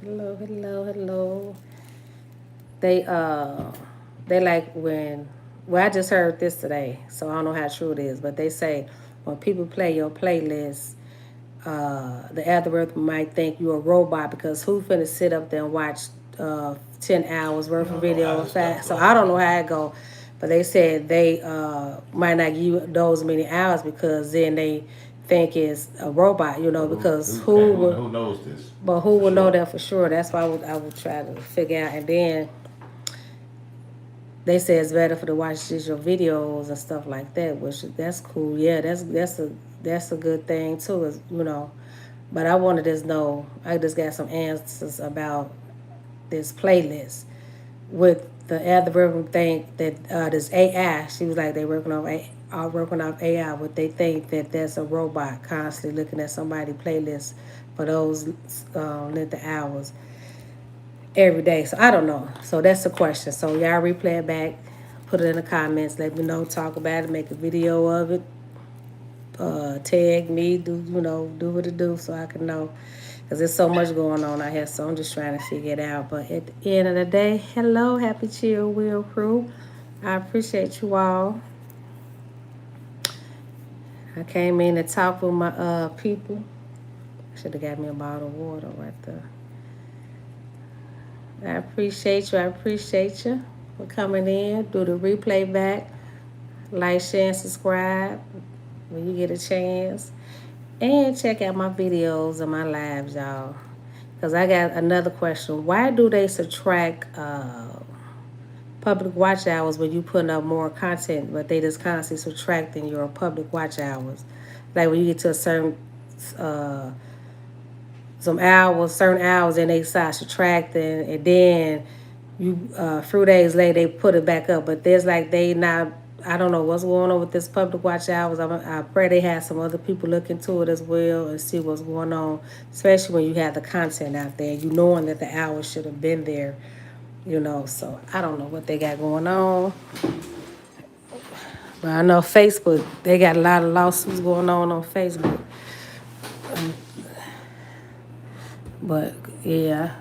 Hello, hello, hello. They uh they like when well I just heard this today, so I don't know how true it is, but they say when people play your playlist, the algorithm might think you're a robot because who finna sit up there and watch 10 hours worth of video and fact. So I don't know how it go. But they said they might not give you those many hours because then they think it's a robot, because Who knows this but who for will know sure? that for sure? That's why I would try to figure out. And then they say it's better for to watch digital videos and stuff like that, which that's cool. Yeah, that's a good thing too. Is. But I wanted to know. I just got some answers about this playlist with the algorithm think that this AI. She was like they working off AI. Would they think that that's a robot constantly looking at somebody playlist for those length of hours every day? So I don't know. So that's the question. So y'all replay it back, put it in the comments, let me know, talk about it, make a video of it, tag me, do what it do so I can know. Because there's so much going on out here, so I'm just trying to figure it out. But at the end of the day, hello, happy chill wheel crew. I appreciate you all. I came in to talk with my people. Should have got me a bottle of water right there. I appreciate you. I appreciate you for coming in. Do the replay back. Like, share, and subscribe when you get a chance. And check out my videos and my lives, y'all. Because I got another question. Why do they subtract public watch hours when you putting up more content, but they just constantly subtracting your public watch hours? Like when you get to a uh, certain hours, and they start subtracting, and then you a few days later they put it back up. But there's like they not. I don't know what's going on with this public watch hours. I pray they have some other people look into it as well and see what's going on, especially when you have the content out there. You knowing that the hours should have been there. So I don't know what they got going on, but I know Facebook they got a lot of lawsuits going on Facebook. But yeah,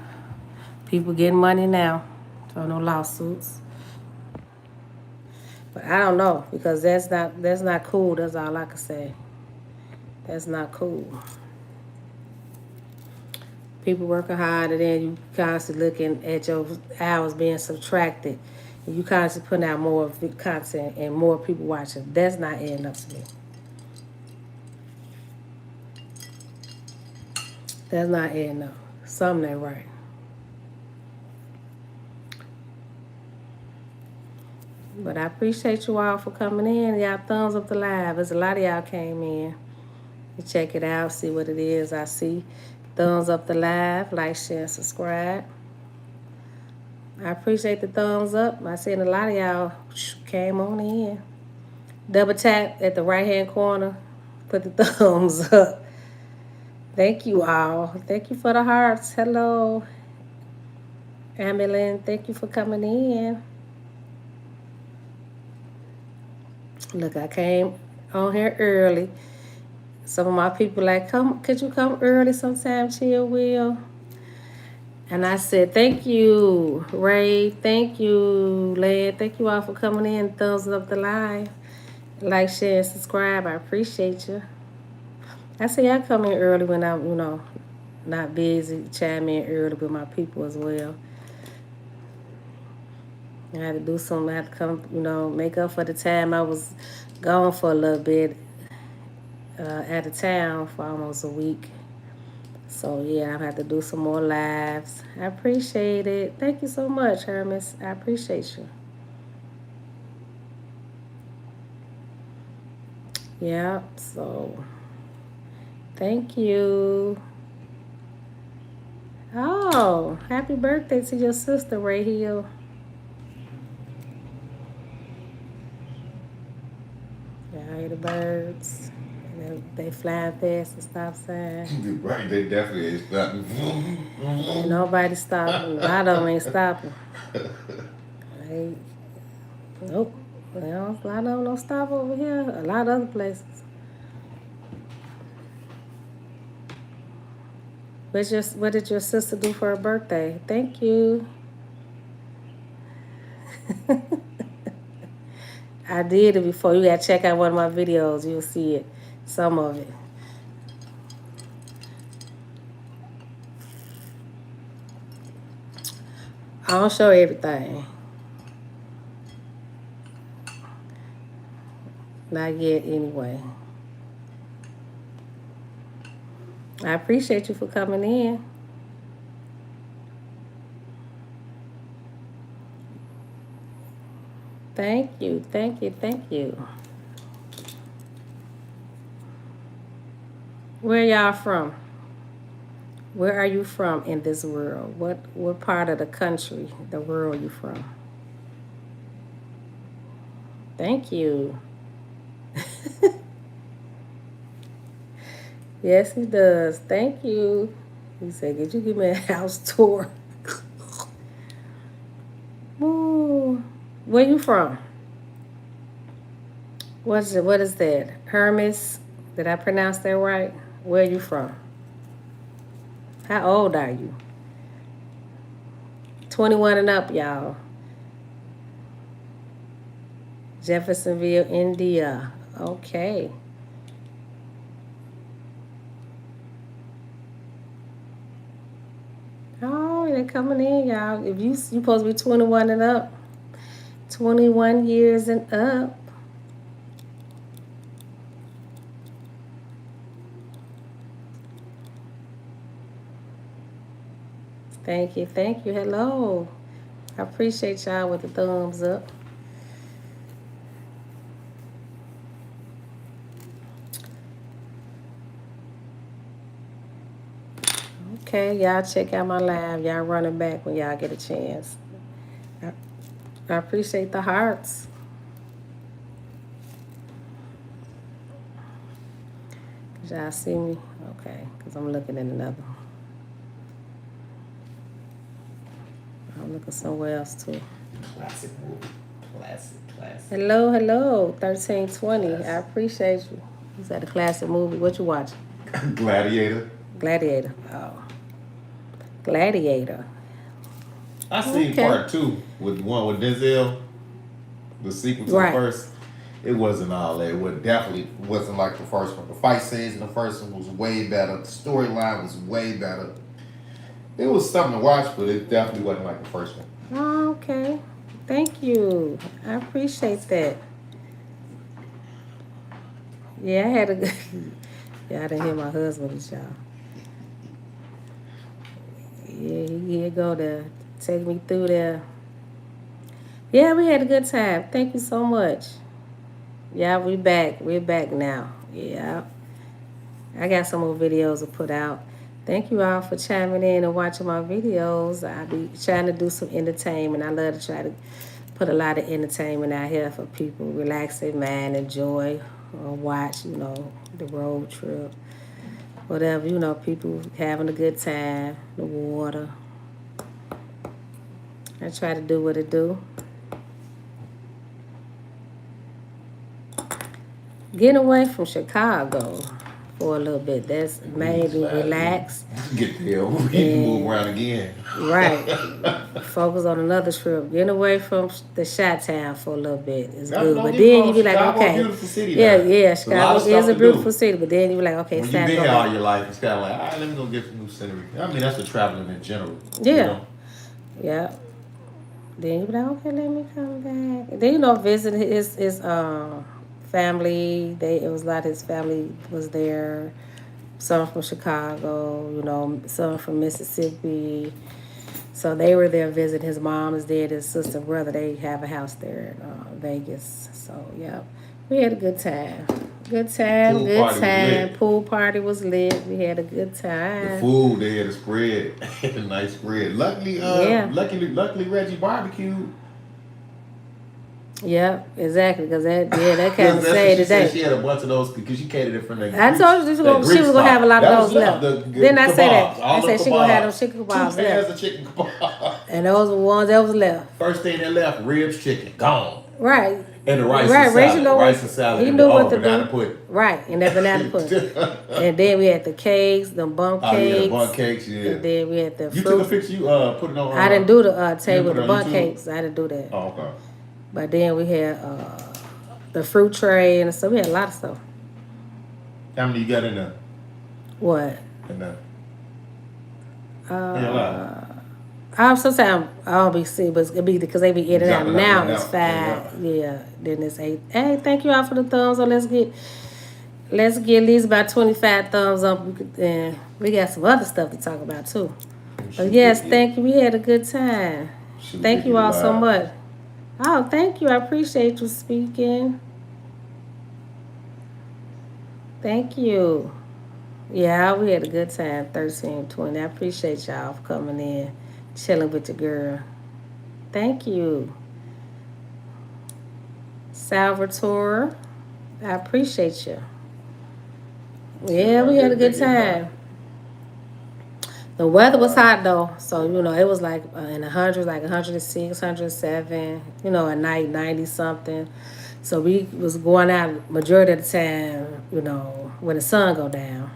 people getting money now, so no lawsuits. But I don't know because that's not cool. That's all I can say. That's not cool. People working hard and then you constantly looking at your hours being subtracted. And you constantly putting out more content and more people watching. That's not adding up to me. That's not adding up. Something ain't right. But I appreciate you all for coming in. Y'all thumbs up the live. There's a lot of y'all came in. You check it out, see what it is. I see. Thumbs up the live, like, share, subscribe. I appreciate the thumbs up. I seen a lot of y'all came on in. Double tap at the right hand corner. Put the thumbs up. Thank you all. Thank you for the hearts. Hello, Amelin. Thank you for coming in. Look, I came on here early. Some of my people like, come, could you come early sometime, Chill Will? And I said, thank you, Ray. Thank you, Led. Thank you all for coming in. Thumbs up the live. Like, share, and subscribe. I appreciate you. I say I come in early when I'm not busy. Chime in early with my people as well. I had to do something. I had to come, make up for the time I was gone for a little bit out of town for almost a week. So yeah, I have to do some more lives. I appreciate it. Thank you so much, Hermes. I appreciate you. Yeah. So thank you. Oh, happy birthday to your sister, Ray Hill. Yeah, I hear the birds. They flying past the stop sign. Right, they definitely ain't stopping. Ain't nobody stopping. A lot of them ain't stopping. They, nope. A lot of them don't stop over here. A lot of other places. What did your sister do for her birthday? Thank you. I did it before. You gotta check out one of my videos. You'll see it. Some of it. I don't show everything. Not yet, anyway. I appreciate you for coming in. Thank you, thank you, thank you. Where y'all from? Where are you from in this world? What part of the country, the world you from? Thank you. Yes, he does. Thank you. He said, "Could you give me a house tour?" Ooh. Where you from? What's it? What is that? Hermes? Did I pronounce that right? Where you from? How old are you? 21 and up, y'all. Jeffersonville, India. Okay. Oh, they're coming in, y'all. If you supposed to be 21 and up, 21 years and up. Thank you, thank you. Hello. I appreciate y'all with the thumbs up. Okay, y'all check out my live. Y'all running back when y'all get a chance. I appreciate the hearts. Y'all see me? Okay, because I'm looking at another one. I'm looking somewhere else too. Classic movie. Classic. Hello, 1320. I appreciate you. Is that a classic movie? What you watching? Gladiator. Gladiator. Oh. Gladiator. I seen part 2 with one with Denzel. The sequel to the first. It wasn't all that. It definitely wasn't like the first one. The fight scenes in the first one was way better. The storyline was way better. It was something to watch, but it definitely wasn't like the first one. Oh, okay. Thank you. I appreciate that. Yeah, I had a good. Yeah, I didn't hear my husband with y'all. Yeah, he'd go there, take me through there. Yeah, we had a good time. Thank you so much. Yeah, we back. We're back now. Yeah. I got some more videos to put out. Thank you all for chiming in and watching my videos. I be trying to do some entertainment. I love to try to put a lot of entertainment out here for people. Relax their mind, enjoy, or watch, the road trip. Whatever, people having a good time, the water. I try to do what it do. Getting away from Chicago for a little bit. That's made me relax. Get there. We can move around again. Right. Focus on another trip. Getting away from the Chi-Town for a little bit is good. But then you be like, okay. Beautiful city yeah, Chicago is a beautiful city. But then you be like, okay, when you've been here all your life, it's kind of like, all right, let me go get some new scenery. I mean, that's the traveling in general. Yeah. Yeah. Then you be like, okay, let me come back. Then, visit his family. It was a lot of his family was there. Some from Chicago, some from Mississippi. So they were there visiting. His mom is there, his sister, brother. They have a house there in Vegas. So, yeah, we had a good time. Good time. Pool party was lit. We had a good time. The food, they had a spread. A nice spread. Luckily, Reggie barbecued. Yeah, exactly. Because that kind of saved the day. She had a bunch of those because she catered it from the. I told you she was gonna have a lot of those left. Didn't I say that? I said she gonna have those chicken kebabs left. 2 pairs of chicken kebabs. And those were ones that was left. First thing that left, ribs chicken, gone. Right. And the rice and Right, Rachel salad. know Rice what and salad he and the knew what to banana do. pudding. Right, and that banana pudding. And then we had the cakes, the bun Oh yeah, the bun cakes, cakes, yeah. and then we had the You took a fruit. picture, you put it on I didn't do the you didn't table put with it the on bun YouTube? cakes. I didn't do that. Oh, okay. But then we had the fruit tray and stuff. We had a lot of stuff. How many you got in there? What? In there. Yeah, a lot. Uh, sometimes I'll be see, but it be because they be in You and out. dropping out Now in it's and out. In and 5. out. Yeah. Then it's 8. Hey, thank you all for the thumbs. So let's get at least about 25 thumbs up. And we got some other stuff to talk about too. But yes, thank you. We had a good time. Thank you all so much. Oh, thank you. I appreciate you speaking. Thank you. Yeah, we had a good time. 13:20. I appreciate y'all for coming in, chilling with the girl. Thank you. Salvatore, I appreciate you. Yeah, we had a good time. The weather was hot though, so it was like in the hundreds, like 106, 107. At night 90 something. So we was going out majority of the time. When the sun go down.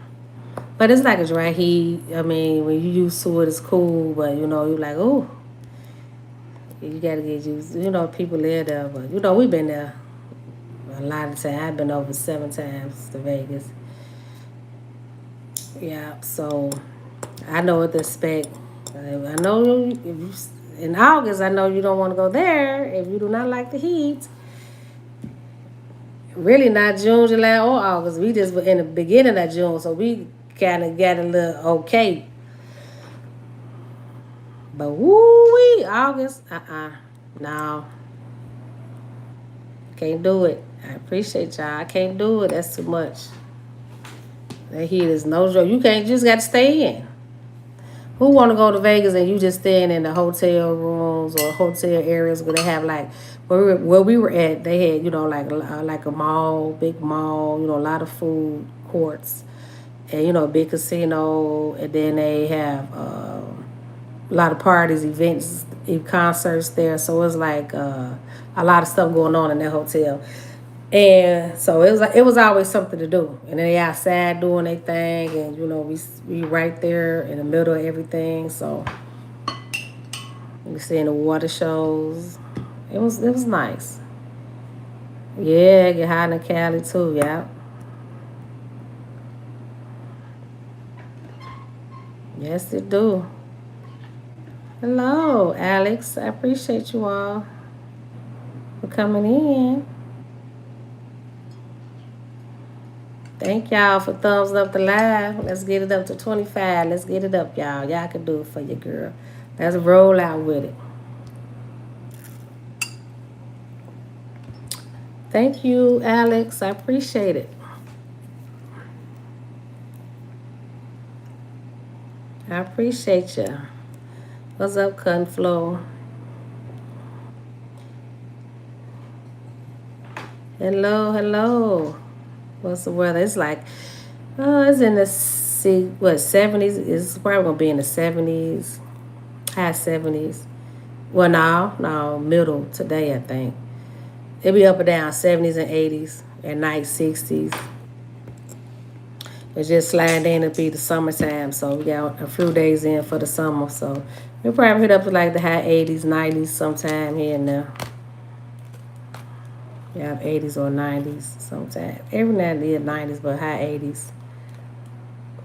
But it's like a dry heat. I mean, when you used to it, it's cool. But you're like, oh, you gotta get used. People live there, but we've been there a lot of times. I've been over 7 times to Vegas. Yeah, so I know what to expect. I know if you in August. I know you don't want to go there if you do not like the heat. Really, not June, July, or August. We just were in the beginning of June, so we kind of got a little okay. But woo-wee, August, no, can't do it. I appreciate y'all. I can't do it. That's too much. That heat is no joke. You can't just got to stay in. Who want to go to Vegas and you just staying in the hotel rooms or hotel areas where they have like where we were at? They had like a mall, big mall. A lot of food courts and big casino, and then they have a lot of parties, events, concerts there. So it's like a lot of stuff going on in that hotel. And so it was always something to do. And then they outside doing their thing, and we right there in the middle of everything. So we seeing the water shows. It was nice. Yeah, get high in Cali too. Yeah. Yes, it do. Hello, Alex. I appreciate you all for coming in. Thank y'all for thumbs up the live. Let's get it up to 25. Let's get it up, y'all. Y'all can do it for your girl. Let's roll out with it. Thank you, Alex. I appreciate it. I appreciate you. What's up, Cutting Flow? Hello, hello. What's the weather? It's like, it's in the 70s. It's probably gonna be in the 70s, high 70s. Well, no, middle today, I think. It'll be up and down 70s and 80s, at night 60s. It's just sliding in to be the summertime, so we got a few days in for the summer. So we'll probably hit up to like the high 80s, 90s sometime here and there. Yeah, 80s or 90s sometime. Every now and then 90s, but high 80s.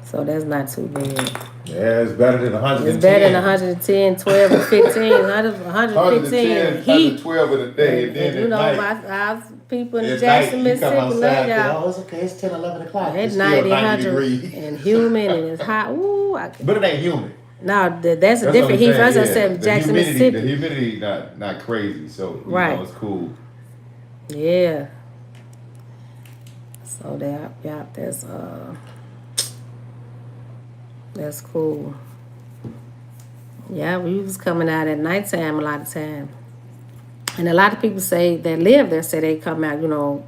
So that's not too bad. Yeah, it's better than 110. It's better than 110, 12, and 15. 115 heat. 112 in a day, and then at night. Our people in At Jackson, night, you come Mississippi, outside, y'all. it's okay, it's 10, 11 o'clock. It's It's still 90 degrees. degrees. And humid and it's hot. Ooh, But it ain't humid. No, that's a different heat. First I said Jackson, Mississippi. The humidity not crazy, so right. It's cool. Yeah. So that's cool. Yeah, we was coming out at nighttime a lot of time. And a lot of people say that live there say they come out,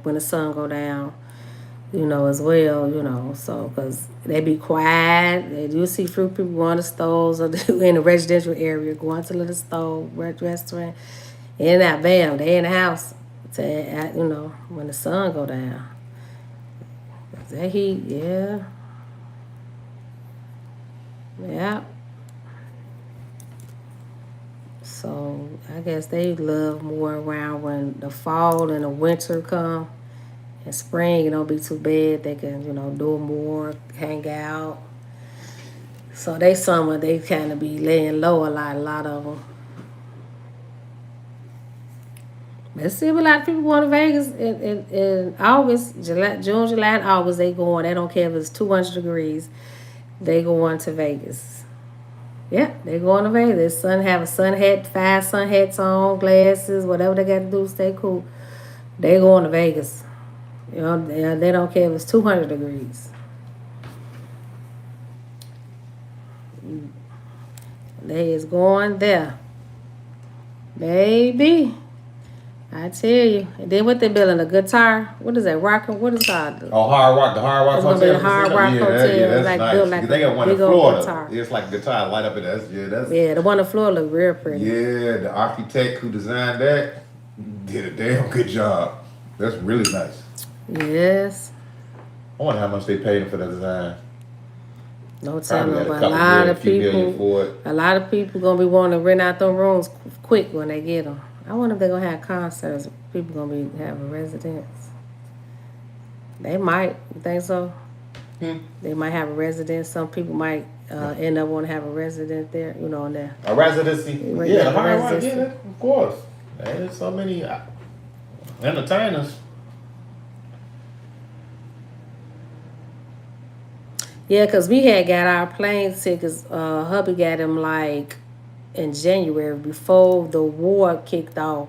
when the sun go down, as well, so because they be quiet. You see fruit people going to stores or in the residential area, going to the little store, restaurant, in and out, bam, they in the house. when the sun go down. That heat, yeah. Yeah. So I guess they love more around when the fall and the winter come. And spring, it don't be too bad. They can, do more, hang out. So they summer, they kind of be laying low a lot of them. But see, a lot of people going to Vegas in August, June, July, and August. They going. They don't care if it's 200 degrees. They going to Vegas. Yeah, they going to Vegas. Have a sun hat, 5 sun hats on, glasses, whatever they got to do to stay cool. They going to Vegas. They don't care if it's 200 degrees. They is going there, baby. I tell you. And then what they building? A guitar? What is that? Rockin'? What is that? Oh, Hard Rock. The Hard Rock It's Hotel. gonna be the Hard Rock Hotel. Yeah, that's like nice. built like they got one in big old Florida. guitar. It's like guitar light up in that's Yeah, the one in Florida look real pretty. Yeah, the architect who designed that did a damn good job. That's really nice. Yes. I wonder how much they paid him for the design. No telling, but a lot of people gonna be wanting to rent out them rooms quick when they get them. I wonder if they're gonna have concerts. People gonna be having residence. They might. You think so? They might have a residence. Some people might end up want to have a resident there. In there. A residency. Yeah, the Hard Rock. Yeah, of course. There's so many entertainers. Yeah, because we had got our plane tickets. Hubby got them like in January before the war kicked off.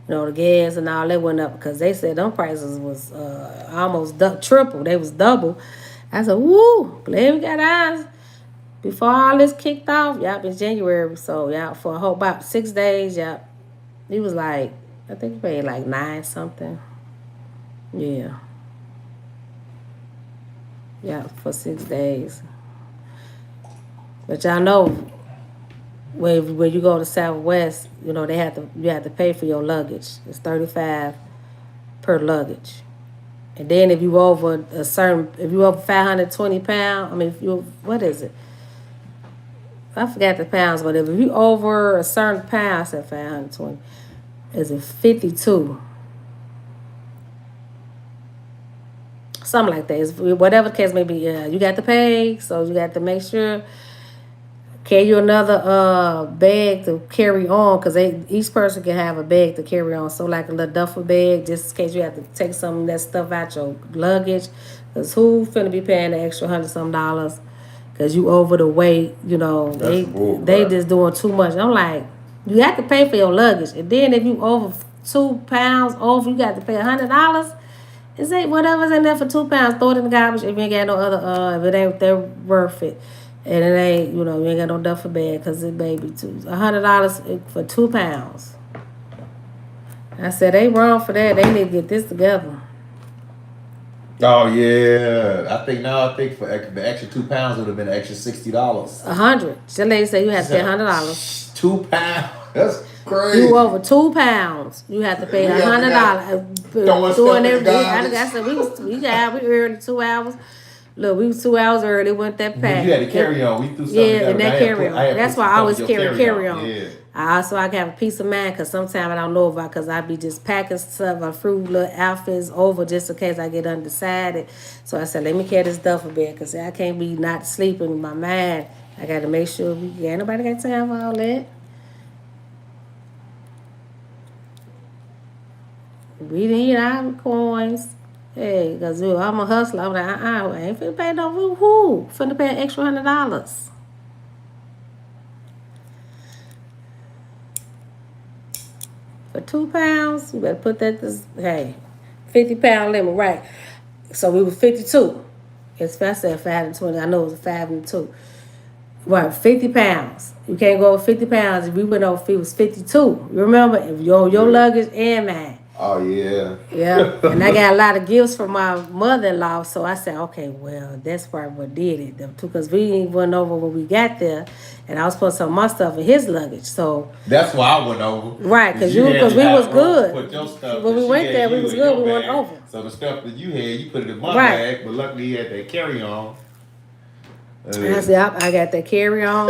The gas and all that went up because they said them prices was almost triple. They was double. I said, woo, glad we got ours before all this kicked off. Y'all in January. So, y'all, for about 6 days, y'all, it was like, I think we paid like 9 something. Yeah. Yeah, for 6 days. But y'all know when you go to Southwest, you have to pay for your luggage. It's $35 per luggage. And then if you over 520 pounds, what is it? I forgot the pounds, but if you over a certain pound, I said 520. Is it 52? Something like that. It's, whatever the case may be, you got to pay, so you got to make sure carry you another bag to carry on, because each person can have a bag to carry on. So like a little duffel bag, just in case you have to take some of that stuff out your luggage. Because who finna be paying the extra $100-some? Because you over the weight, they just doing too much. I'm like, you have to pay for your luggage, and then if you over 2 pounds over, you got to pay $100. It's whatever's in there for 2 pounds, throw it in the garbage if you ain't got no other, if it ain't, they're worth it. And it ain't, you ain't got no duffel bag because it may be $100 for 2 pounds. I said, they wrong for that. They need to get this together. Oh, yeah. I think for the extra 2 pounds would have been an extra $60. $100. That lady said you have to pay $100. 2 pounds? That's crazy. You over 2 pounds, you have to pay $100. Doing everything. I said, we early 2 hours. Look, we was 2 hours early. Went that pack. You had to carry on. We threw something. Yeah, and that carry on. That's why I always carry on. Yeah. So I can have a peace of mind, because sometimes I don't know about, because I be just packing stuff, I fruit little outfits over just in case I get undecided. So I said, let me carry this duffel bag, because I can't be not sleeping in my mind. I got to make sure ain't nobody got time for all that. We didn't eat our coins. Hey, because I'm a hustler. I'm like, I ain't finna pay no woo-hoo. Finna pay an extra $100. For 2 pounds, you better put that, 50-pound limit, right. So we was 52. If I said 5 and 20, I know it was 5 and 2. Right, 50 pounds. You can't go over 50 pounds. If we went over, it was 52. You remember? If your luggage and mine. Oh yeah. Yeah, and I got a lot of gifts from my mother-in-law, so I said, okay, well, that's probably what did it. Them two, because we went over when we got there, and I was putting some of my stuff in his luggage. So That's why I went over. right, Cause you had because to we was have room to good put your stuff when that we she went had there. We you was in good. your We went bag. over. So the stuff that you had, you put it in my Right. bag. But luckily, you had that carry on. And I said, I got that carry on,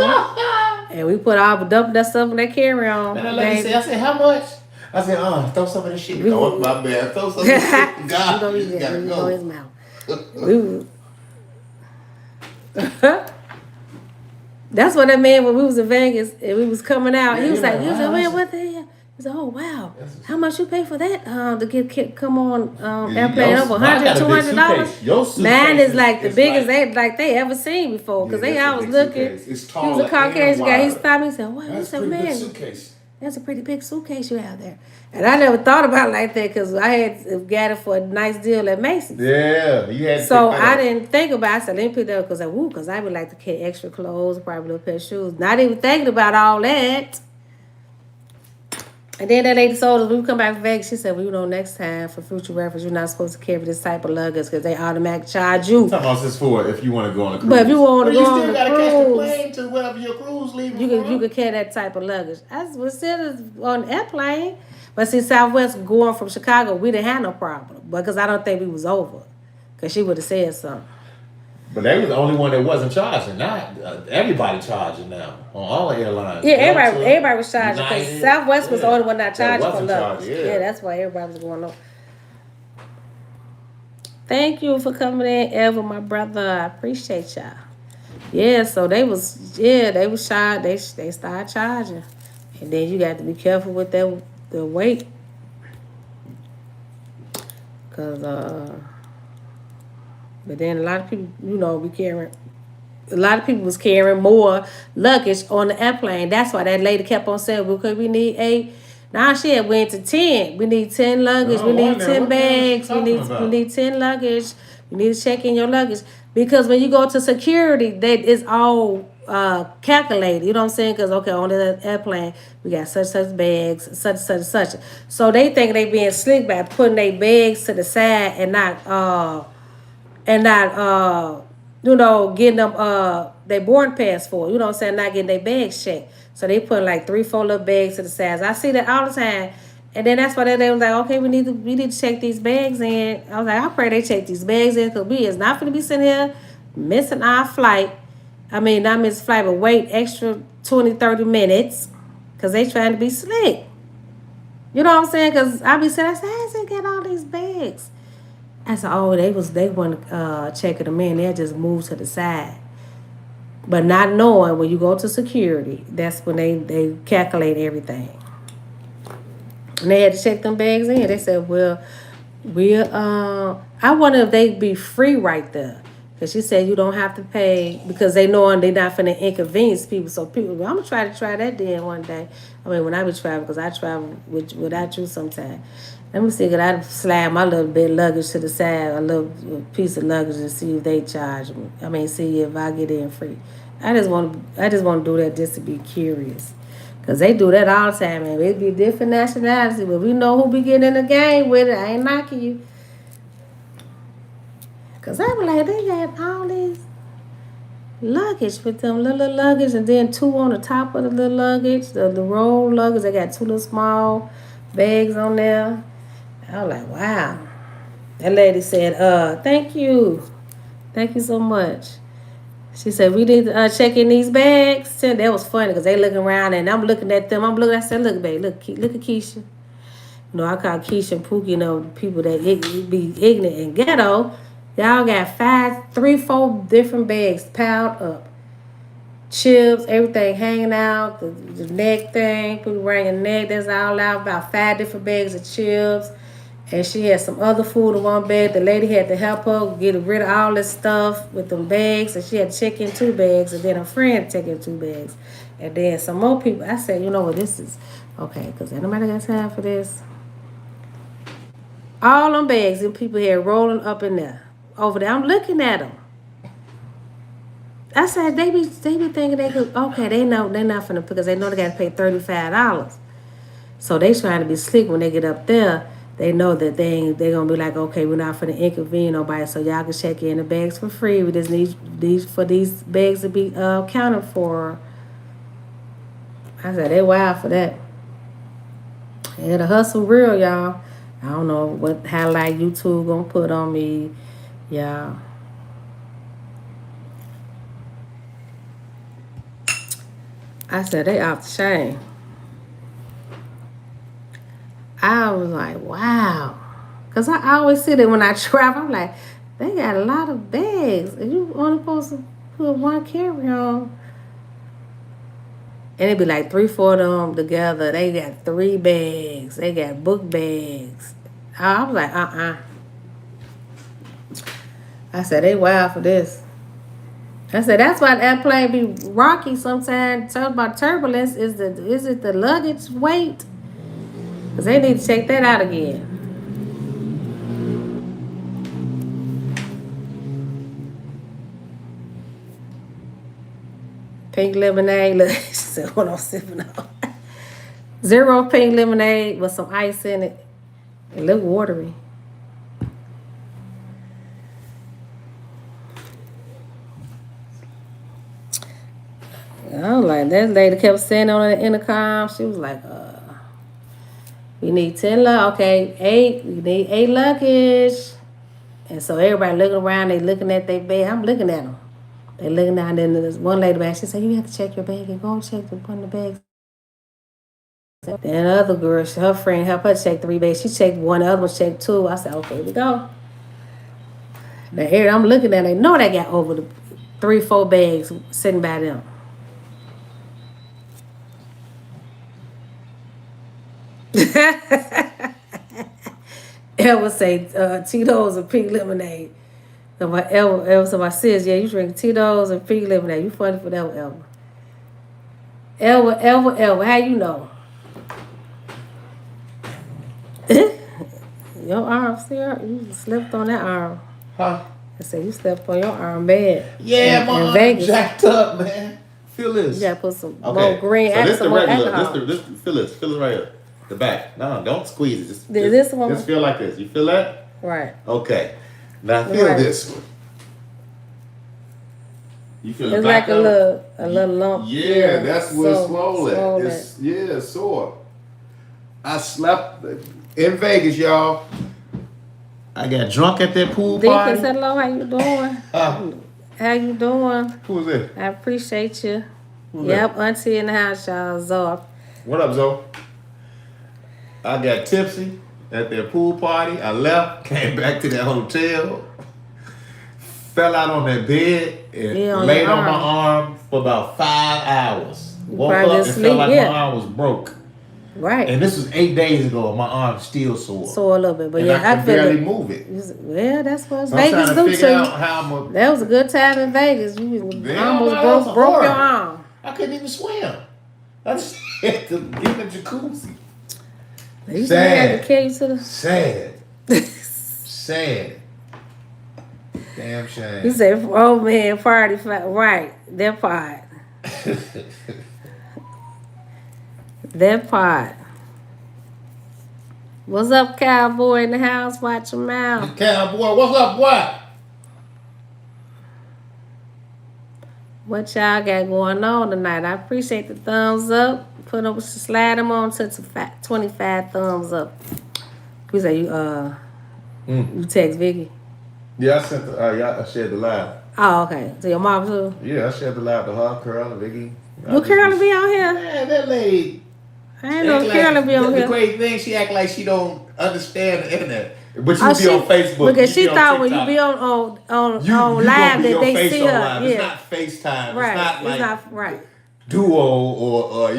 and we put all dumped that stuff in that carry on. And that lady said, I said, how much? I said, throw some of this shit. Throw up my bag. Throw some of this shit. You God, go eat you that. gotta You go go. his mouth. We That's what I meant when we was in Vegas and we was coming out. Yeah, he was like, wow, man, what the hell? He said, oh, wow. How much you pay for that to come on airplane over? Mine got a big $100, suitcase. Your suitcase Mine is like the biggest like, they ever seen before. Because yeah, they that's a always big looking. suitcase. It's He was a taller and Caucasian guy. He wider. stopped me and said, wow. He That's a said, pretty big man, suitcase. that's a pretty big suitcase you have there. And I never thought about it like that because I had got it for a nice deal at Macy's. Yeah, you had to So pick that I up. didn't think about it. I said, let me pick that up because I would like to carry extra clothes, probably a little pair of shoes. Not even thinking about all that. And then that lady told us, when we come back from Vegas, she said, well, next time, for future reference, you're not supposed to carry this type of luggage because they automatically charge you. Talking about this for if you want to go on a cruise. But if you want to go on you still the gotta cruise, catch the plane to wherever your cruise leaving you could carry that type of luggage. I was still on the airplane. But see, Southwest going from Chicago, we didn't have no problem. Because I don't think we was over. Because she would have said something. But they was the only one that wasn't charging. Not everybody charging now on all airlines. Yeah, everybody was charging because Southwest was the only one not charging for luggage. Yeah, that's why everybody was going on. Thank you for coming in, Ever, my brother. I appreciate y'all. Yeah, so they was charged. They started charging, and then you got to be careful with the weight, cause but then a lot of people, be carrying. A lot of people was carrying more luggage on the airplane. That's why that lady kept on saying, because we need 8. Now she had went to 10. We need 10 luggage. We need 10 bags. We need 10 luggage. You need to check in your luggage. Because when you go to security, that is all calculated. You know what I'm saying? Because, okay, on the airplane, we got such bags, such. So they think they being slick by putting their bags to the side and not getting them their boarding pass for, you know what I'm saying, not getting their bags checked. So they put like 3-4 little bags to the sides. I see that all the time. And then that's why they was like, okay, we need to check these bags in. I was like, I pray they check these bags in because we is not going to be sitting here missing our flight. I mean, not miss flight, but wait extra 20-30 minutes because they trying to be slick. You know what I'm saying? Because I be saying, how they get all these bags? I said, oh, they weren't checking them in. They just moved to the side. But not knowing when you go to security, that's when they calculate everything. And they had to check them bags in. They said, well, I wonder if they'd be free right there. Because she said you don't have to pay because they know they're not finna inconvenience people. So people, I'm going to try that then one day. I mean, when I be traveling, because I travel without you sometime. Let me see, could I slide my little bit of luggage to the side, a little piece of luggage, and see if they charge me. I mean, see if I get in free. I just want to do that just to be curious. Because they do that all the time, man. It be different nationalities, but we know who be getting in the game with it. I ain't knocking you. Because I be like, they got all these luggage with them little luggage, and then 2 on the top of the little luggage, the roll luggage. They got 2 little small bags on there. I was like, wow. That lady said, thank you. Thank you so much. She said, we need to check in these bags. That was funny because they looking around and I'm looking at them. I said, look, babe, look at Keisha. I call Keisha and Pookie, people that be ignorant and ghetto. Y'all got 3, 4 different bags piled up. Chips, everything hanging out, the neck thing, people wearing a neck, that's all out, about 5 different bags of chips. And she had some other food in one bag. The lady had to help her get rid of all this stuff with them bags. And she had to check in 2 bags. And then her friend check in 2 bags. And then some more people. I said, you know what, this is okay. Because ain't nobody got time for this. All them bags and people here rolling up in there. Over there. I'm looking at them. I said, they be thinking they could, okay, they know they're not finna, because they know they got to pay $35. So they trying to be slick when they get up there they know that they're gonna be like, okay, we're not finna inconvene nobody, so y'all can check in the bags for free. We just need these bags to be counted for. I said they wild for that. Yeah, the hustle real, y'all. I don't know what highlight YouTube gonna put on me, y'all. I said they off the chain. I was like, wow. Because I always see that when I travel, I'm like, they got a lot of bags. And you only supposed to put one carry-on. And it'd be like 3, 4 of them together. They got 3 bags. They got book bags. I was like, I said, they wild for this. I said, that's why the airplane be rocky sometimes. Talk about turbulence. Is it the luggage weight? Because they need to check that out again. Pink lemonade. Look, she said, what I'm sipping on. 0 pink lemonade with some ice in it. It look watery. I was like, that lady kept saying on the intercom, she was like, we need 10 luggage. Okay, 8. We need 8 luggage. And so everybody looking around, they looking at their bag. I'm looking at them. They looking down, then there's one lady back. She said, you have to check your bag and go and check one of the bags. Then the other girl, her friend helped her check 3 bags. She checked one, the other one checked 2. I said, okay, we go. Now here I'm looking at them. They know they got over the 3, 4 bags sitting by them. Elva say Tito's and pink lemonade. So my Elva so my sis, yeah, you drink Tito's and pink lemonade. You funny for that one, Elva. Elva, how you know? Your arm still, you slept on that arm. Huh? I said you slept on your arm bad. Yeah, my arm jacked up, man. Feel this. You gotta put some more green. So this the regular. Alcohol. This feel this right here. The back. No, don't squeeze it. This one. Just feel like this. You feel that? Right. Okay. Now feel this one. You feel it's the back like a little lump. Yeah, that's where it's swollen. It's sore. I slept in Vegas, y'all. I got drunk at that pool party. Deacon, hello, how you doing? How you doing? Who is it? I appreciate you. Yep, Auntie in the house, y'all. Zoe. What up, Zoe? I got tipsy at their pool party. I left, came back to that hotel, fell out on that bed, and laid on my arm for about 5 hours. Woke up and felt like my arm was broke. Right. And this was 8 days ago, and my arm's still sore. Sore a little bit, but and yeah, I can barely move it. Well, that's what Vegas do to you. That was a good time in Vegas. You almost broke your arm. I couldn't even swim. I just had to get in the jacuzzi. They used to have to carry you to the... Sad. Damn shame. You say, oh man, party. Right, that part. That part. What's up, cowboy in the house? Watch your mouth. Cowboy, what's up, boy? What y'all got going on tonight? I appreciate the thumbs up. Slide them on to 25 thumbs up. You say you text Vicky? Yeah, I shared the live. Oh, okay. To your mom too? Yeah, I shared the live to her, Carol, and Vicky. Will Carol be on here? Man, that lady. I ain't know Carol be on here. The great thing, she act like she don't understand the internet. But you be on Facebook. Because she thought when you be on live that they see her. Yeah. It's not FaceTime. Right. It's not like right. Duo or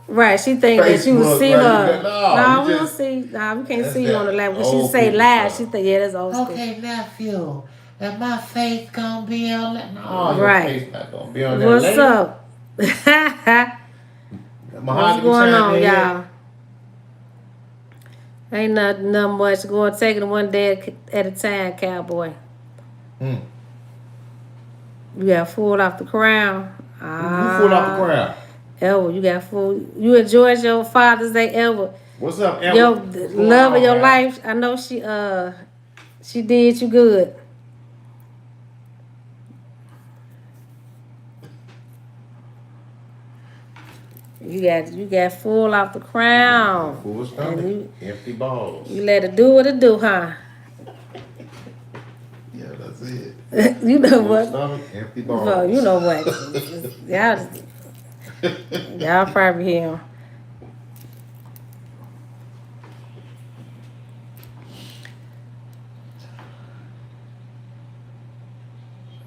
right. She think Facebook, that you would see her. No, we don't see. No, we can't see you on the live. When she say live, she think that's old school. Okay, nephew. And my face gonna be on that. No, right. Your face not gonna be on that. What's up? What's going on, y'all? Ain't nothing much. Take it one day at a time, cowboy. You got fooled off the crown. Who fooled off the crown? Elva, you got fooled. You enjoyed your Father's Day, Elva. What's up, Your Amber? What's going love of on, your man? life. I know she did you good. You got full off the crown, Full and stomach, empty balls. you let it do what it do, huh? Yeah, that's it. You know Full what? stomach, empty Well, you balls. know what? Y'all probably hear.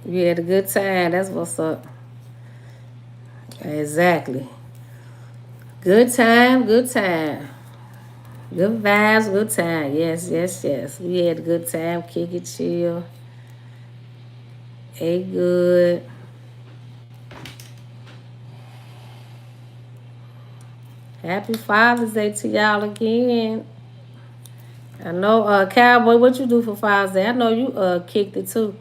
You had a good time. That's what's up. Exactly. Good time, good time. Good vibes, good time. Yes, yes, yes. We had a good time. Kick it, chill. Ate good. Happy Father's Day to y'all again. I know, Cowboy, what you do for Father's Day? I know you kicked it too.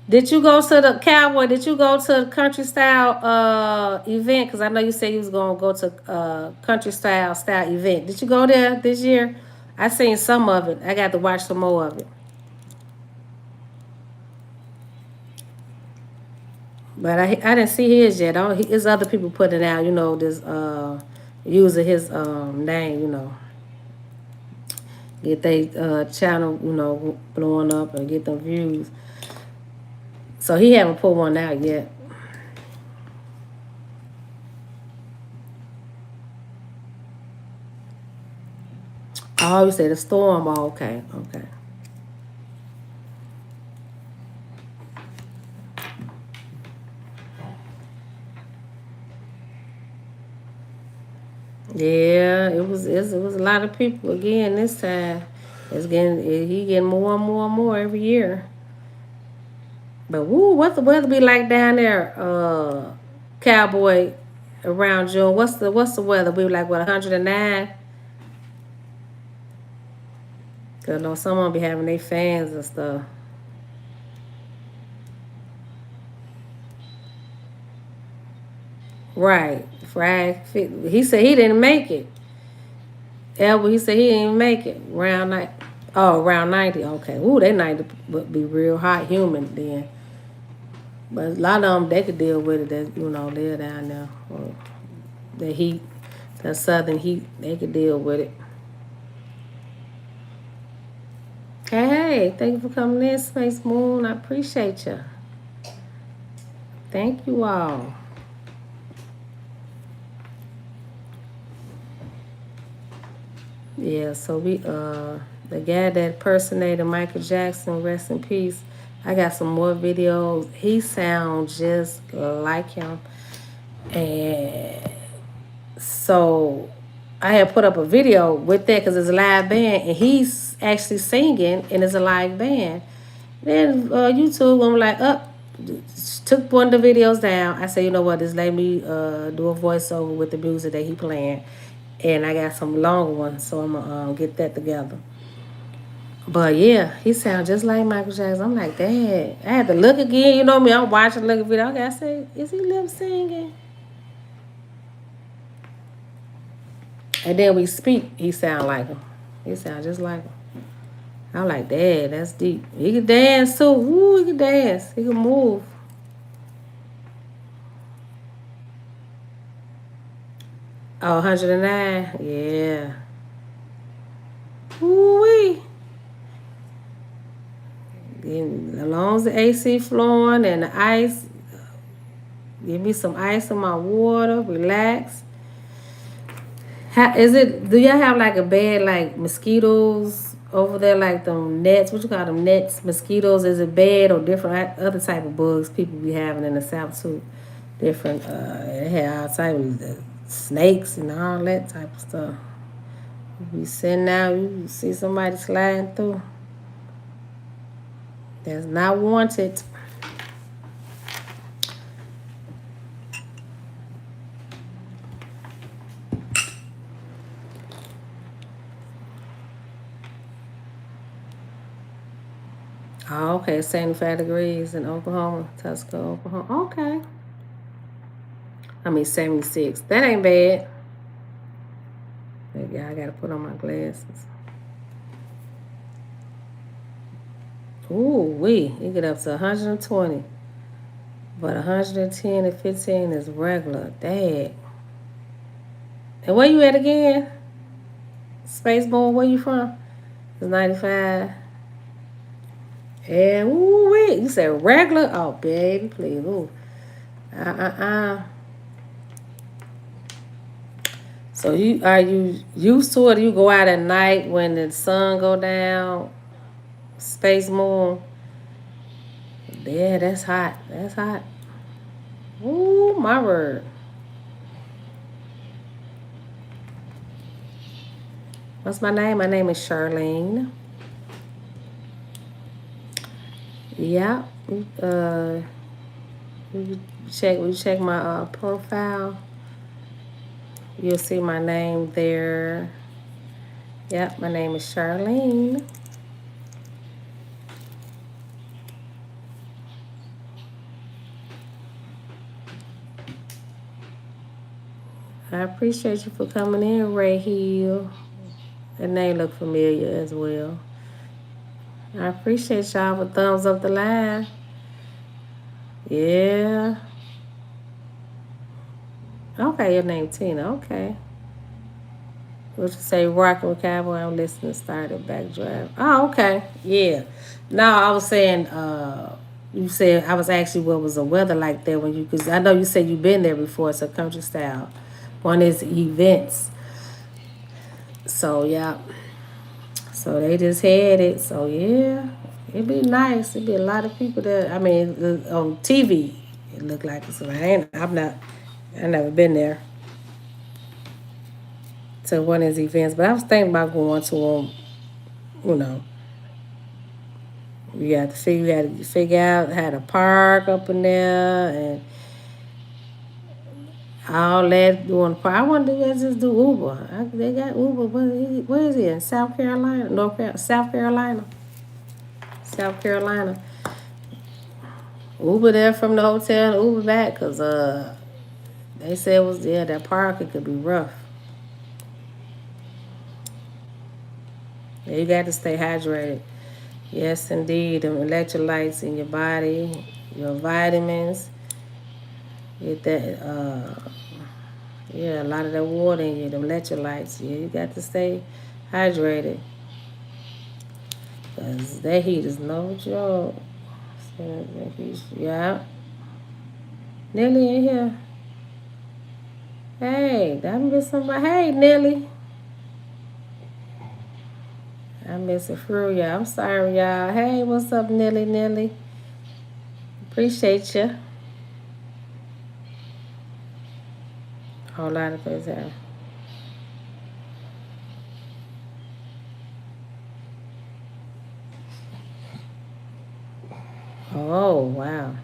Did you go to the Cowboy? Did you go to the country style event? Because I know you said you was gonna go to country style event. Did you go there this year? I seen some of it. I got to watch some more of it, but I didn't see his yet. There's other people putting it out. You know, this using his name. You know, get they channel. You know, blowing up and get them views. So he haven't put one out yet. Oh, you said the storm. Oh, okay, okay. Yeah, it was a lot of people again this time. He getting more and more and more every year. But woo, what the weather be like down there, Cowboy, around June? What's the weather be like? What 109? Cause I know someone be having their fans and stuff. Right, He said he didn't make it. Elwood, he said he didn't make it. Round night. Oh, around 90. Okay. Ooh, they 90 would be real hot, humid then. But a lot of them, they could deal with it. That they're down there. Or the heat, the southern heat, they could deal with it. Hey, thank you for coming in, Space Moon. I appreciate you. Thank you all. Yeah, so the guy that impersonated Michael Jackson, rest in peace. I got some more videos. He sounds just like him. And so I had put up a video with that because it's a live band and he's actually singing and it's a live band. Then YouTube, I'm like, took one of the videos down. I said, you know what, just let me do a voiceover with the music that he playing. And I got some longer ones, so I'm going to get that together. But yeah, he sounds just like Michael Jackson. I'm like, Dad. I had to look again. You know me, I'm watching, looking video. I say, is he lip singing? And then we speak, he sound like him. He sound just like him. I'm like, Dad, that's deep. He can dance too. Woo, he can dance. He can move. Oh, 109? Yeah. Woo-wee. As long as the AC flowing and the ice, give me some ice in my water, relax. Do y'all have like a bad like mosquitoes over there, like them nets? What you call them nets? Mosquitoes? Is it bad or different? Other type of bugs people be having in the south too. Different. They have all type of snakes and all that type of stuff. You be sitting out, you see somebody sliding through. That's not wanted. Oh, okay, 75 degrees in Oklahoma, Tuska, Oklahoma. Okay. I mean 76. That ain't bad. Yeah, I gotta put on my glasses. Ooh, it get up to 120. But 110 and 15 is regular. Dang. And where you at again? Spaceborn, where you from? It's 95. And ooh, wait, you said regular? Oh, baby, please. Ooh. Uh. So are you used to it? You go out at night when the sun go down, space moon. Yeah, that's hot. That's hot. Ooh, my word. What's my name? My name is Charlene. Yeah. Uh, we check my profile. You'll see my name there. Yep, my name is Charlene. I appreciate you for coming in, Ray Hill. That name look familiar as well. I appreciate y'all for thumbs up the live. Yeah. Okay, your name Tina. Okay. What you say, rocking with Cowboy? I'm listening. Started back drive. Oh, okay. Yeah. No, I was saying. You said I was asking what was the weather like there when you, because I know you said you've been there before. It's a country style. One is events. So yeah. So they just had it. So yeah, it'd be nice. It'd be a lot of people there. I mean, on TV, it looked like it's. I'm not. I never been there to one of these events, but I was thinking about going to them. You know, you had to figure out how to park up in there and all that doing park. I want to just do Uber. They got Uber. Where is it? In South Carolina, South Carolina, South Carolina. Uber there from the hotel and Uber back, cause they said it was, yeah, that parking could be rough. Yeah, you got to stay hydrated. Yes, indeed. The electrolytes in your body, your vitamins, get that. Yeah, a lot of that water in you, the electrolytes. Yeah, you got to stay hydrated, cause that heat is no joke. So, yeah, Nelly in here. Hey, I miss somebody. Hey, Nelly. I miss it through y'all. I'm sorry, y'all. Hey, what's up, Nelly? Nelly? Appreciate you. Whole lot of things have. Oh, wow.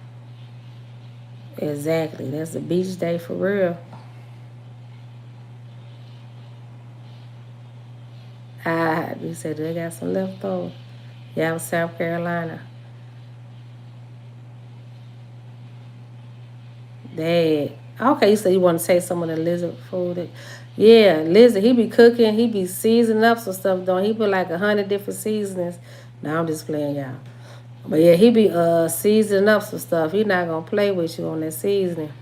Exactly. That's a beach day for real. You said they got some leftovers. Yeah, it South Carolina. They okay. You said you want to take some of the lizard food. Yeah, lizard. He be cooking. He be seasoning up some stuff. Don't he? Put like 100 different seasonings. Now I'm just playing y'all. But yeah, he be seasoning up some stuff. He not gonna play with you on that seasoning.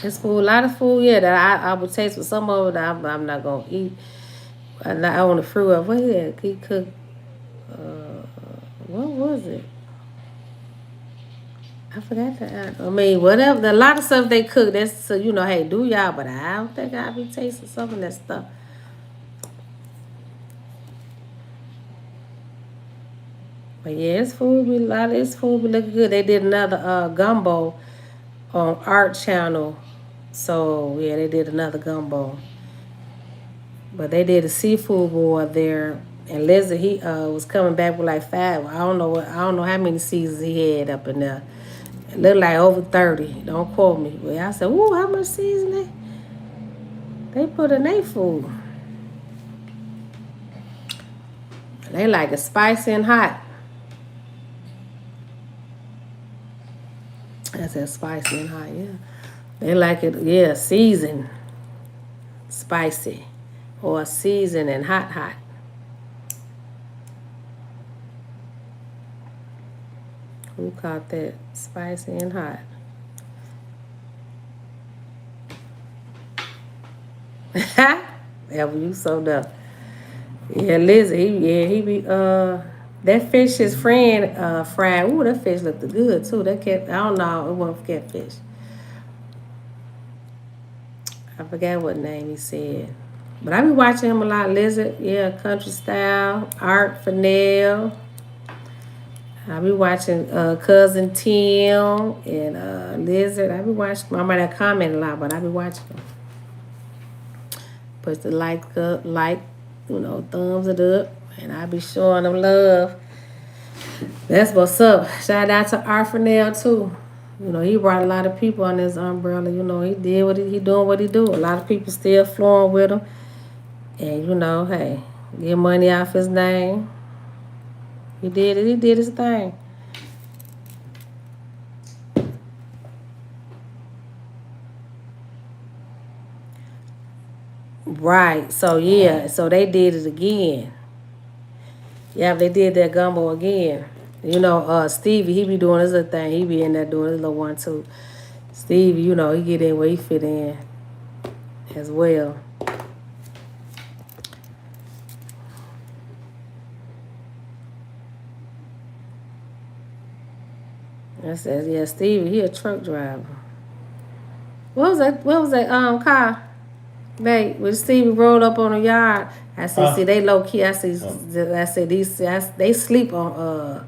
It's food, a lot of food. Yeah, that I would taste. But some of it I'm not gonna eat. I want the fruit of what he cooked. Uh, what was it? I forgot that. I mean, whatever. A lot of stuff they cook. That's so Hey, do y'all? But I don't think I'll be tasting some of that stuff. But yeah, it's food be looking good. They did another gumbo on Art Channel. So yeah, they did another gumbo. But they did a seafood board there. And Lizard, he was coming back with like five. I don't know how many seasons he had up in there. It looked like over 30. Don't quote me. But I said, ooh, how much seasoning they put in their food? They like it spicy and hot. I said spicy and hot, yeah. They like it, yeah, seasoned, spicy. or seasoned and hot. Who caught that? Spicy and hot. Ever you so dumb. Yeah, Lizzie, he be that fish his friend fried. Ooh, that fish looked good too. That cat I don't know, it wasn't catfish. I forgot what name he said. But I be watching him a lot, Lizard. Yeah, country style, Art Fennell. I be watching Cousin Tim and Lizard. I be watching. I might not comment a lot, but I be watching them. Push the like up, thumbs it up, and I be showing them love. That's what's up. Shout out to Art Fennell too. He brought a lot of people on his umbrella. He did he doing what he do. A lot of people still flowing with him, and hey, get money off his name. He did it. He did his thing. Right. So yeah. So they did it again. Yeah, they did that gumbo again. Stevie, he be doing his little thing. He be in there doing his little one too. Stevie, he get in where he fit in as well. I said, yeah, Stevie, he a truck driver. What was that? What was that? Car. Babe, when Stevie rolled up on the yard, I said, see, they low key. I said they sleep on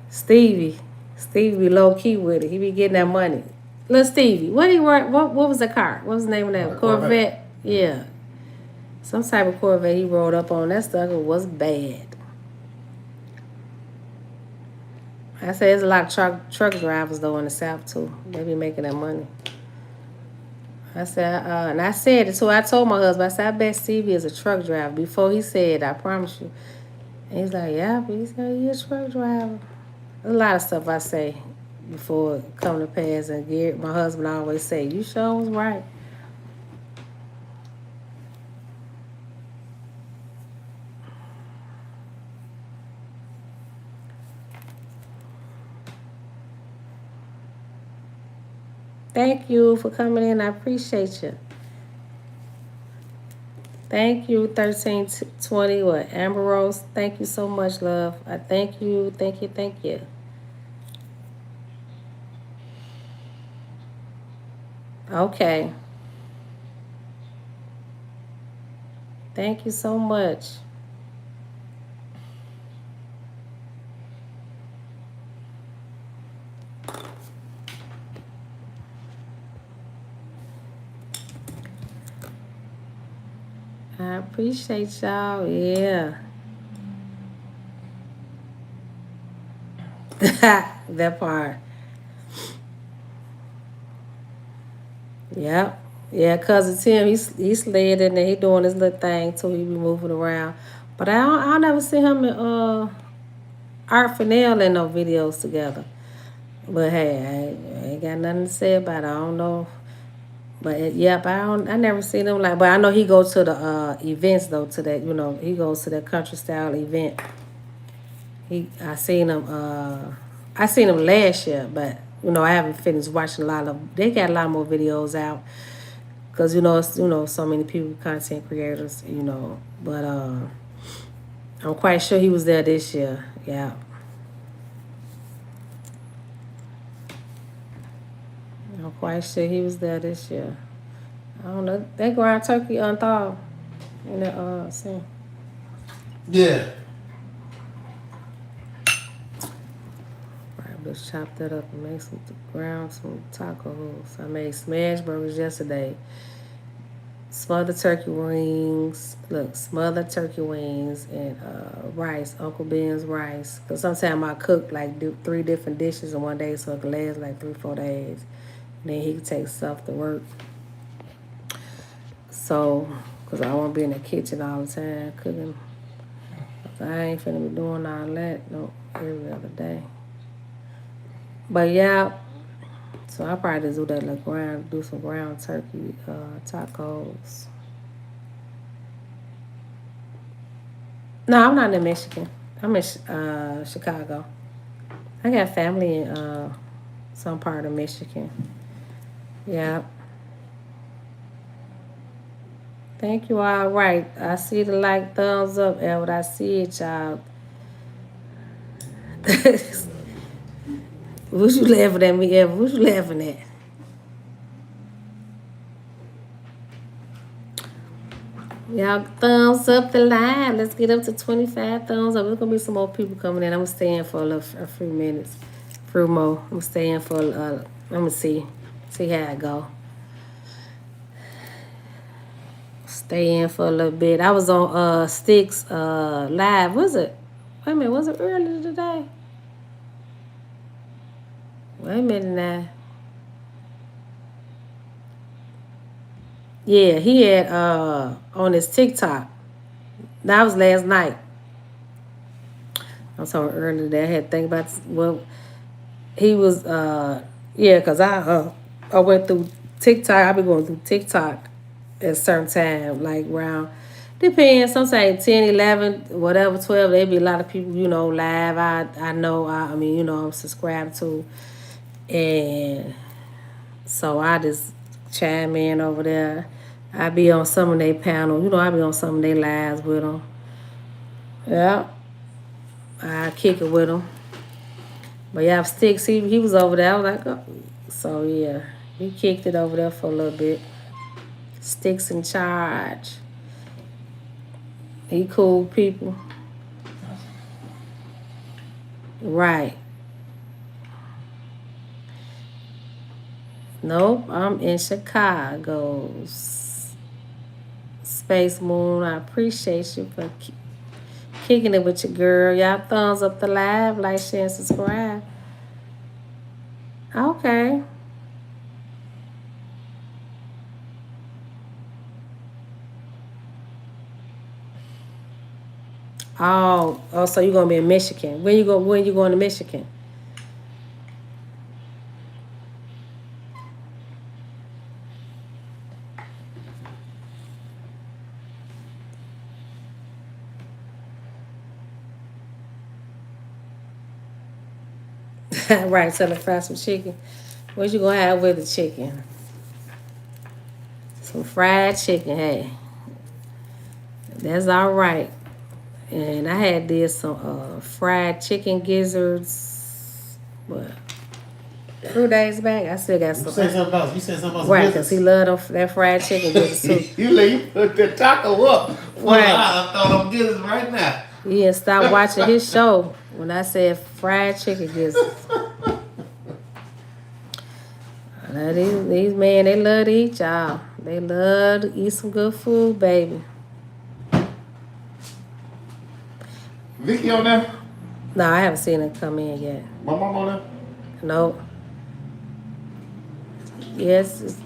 Stevie. Stevie be low key with it. He be getting that money. Little Stevie, what he work? What was the car? What was the name of that Corvette? Yeah, some type of Corvette he rolled up on. That sucker was bad. I said there's a lot of truck drivers though in the South too. They be making that money. I said, and I said it too. I told my husband, I said, I bet Stevie is a truck driver. Before he said, I promise you. And he's like, yeah, but he said, you're a truck driver. There's a lot of stuff I say before it come to pass. And my husband always say, you sure was right. Thank you for coming in. I appreciate you. Thank you, 1320. What? Amber Rose, thank you so much, love. I thank you, thank you, thank you. Okay. Thank you so much. I appreciate y'all. Yeah. That part. Yep. Yeah, cousin Tim, he slid in there. He doing his little thing too. He be moving around. But I never see him and Art Fennell in no videos together. But hey, I ain't got nothing to say about it. I don't know. But yep, I never seen him like. But I know he goes to the events though. To that, he goes to that country style event. I seen him. I seen him last year, but I haven't finished watching a lot of. They got a lot more videos out because it's so many people, content creators. But I'm quite sure he was there this year. Yeah, I'm quite sure he was there this year. I don't know. They ground turkey unthaw in the scene. Yeah. Let's chop that up and make some tacos. I made smash burgers yesterday. Smothered turkey wings. Look, smothered turkey wings and rice, Uncle Ben's rice. Because sometimes I cook like 3 different dishes in one day so it can last like 3-4 days. And then he can take stuff to work. So, because I won't be in the kitchen all the time cooking. I ain't finna be doing all that every other day. But yeah, so I probably just do some ground turkey tacos. No, I'm not in Michigan. I'm in Chicago. I got family in some part of Michigan. Yeah. Thank you. All right. I see the like thumbs up, Elwood. I see it, y'all. What you laughing at me, Elwood? What you laughing at? Y'all thumbs up the line. Let's get up to 25 thumbs up. There's gonna be some more people coming in. I'm gonna stay in for a few minutes. Few more. I'm gonna stay in for I'm gonna see how it go. Stay in for a little bit. I was on Sticks live. Was it? Wait a minute, was it earlier today? Wait a minute now. Yeah, he had on his TikTok. That was last night. I was talking earlier today. I had to think about well he was yeah, cause I went through TikTok. I be going through TikTok at a certain time, like around depends. Sometimes 10, 11, whatever, 12. There be a lot of people, live. I know. I mean, I'm subscribed to, and so I just chime in over there. I be on some of their panel. I be on some of their lives with them. Yeah, I kick it with them. But yeah, Sticks, he was over there. I was like, oh. So yeah, he kicked it over there for a little bit. Sticks in charge. He cool people. Right. Nope, I'm in Chicago. Space Moon, I appreciate you for kicking it with your girl. Y'all thumbs up the live, like, share, and subscribe. Okay. Oh, so you're gonna be in Michigan. When you going to Michigan? Right, tell her fry some chicken. What you gonna have with the chicken? Some fried chicken, hey. That's all right. And I had some fried chicken gizzards. What? 2 days back, I still got some. You said something about Right, because he loved that fried chicken gizzards too. you put the taco up. Well, Right. I thought I'm getting right now. He didn't stop watching his show when I said fried chicken gizzards. Now, these men, they love to eat, y'all. They love to eat some good food, baby. Vicky on there? No, I haven't seen it come in yet. My mom on there? Nope. Yes,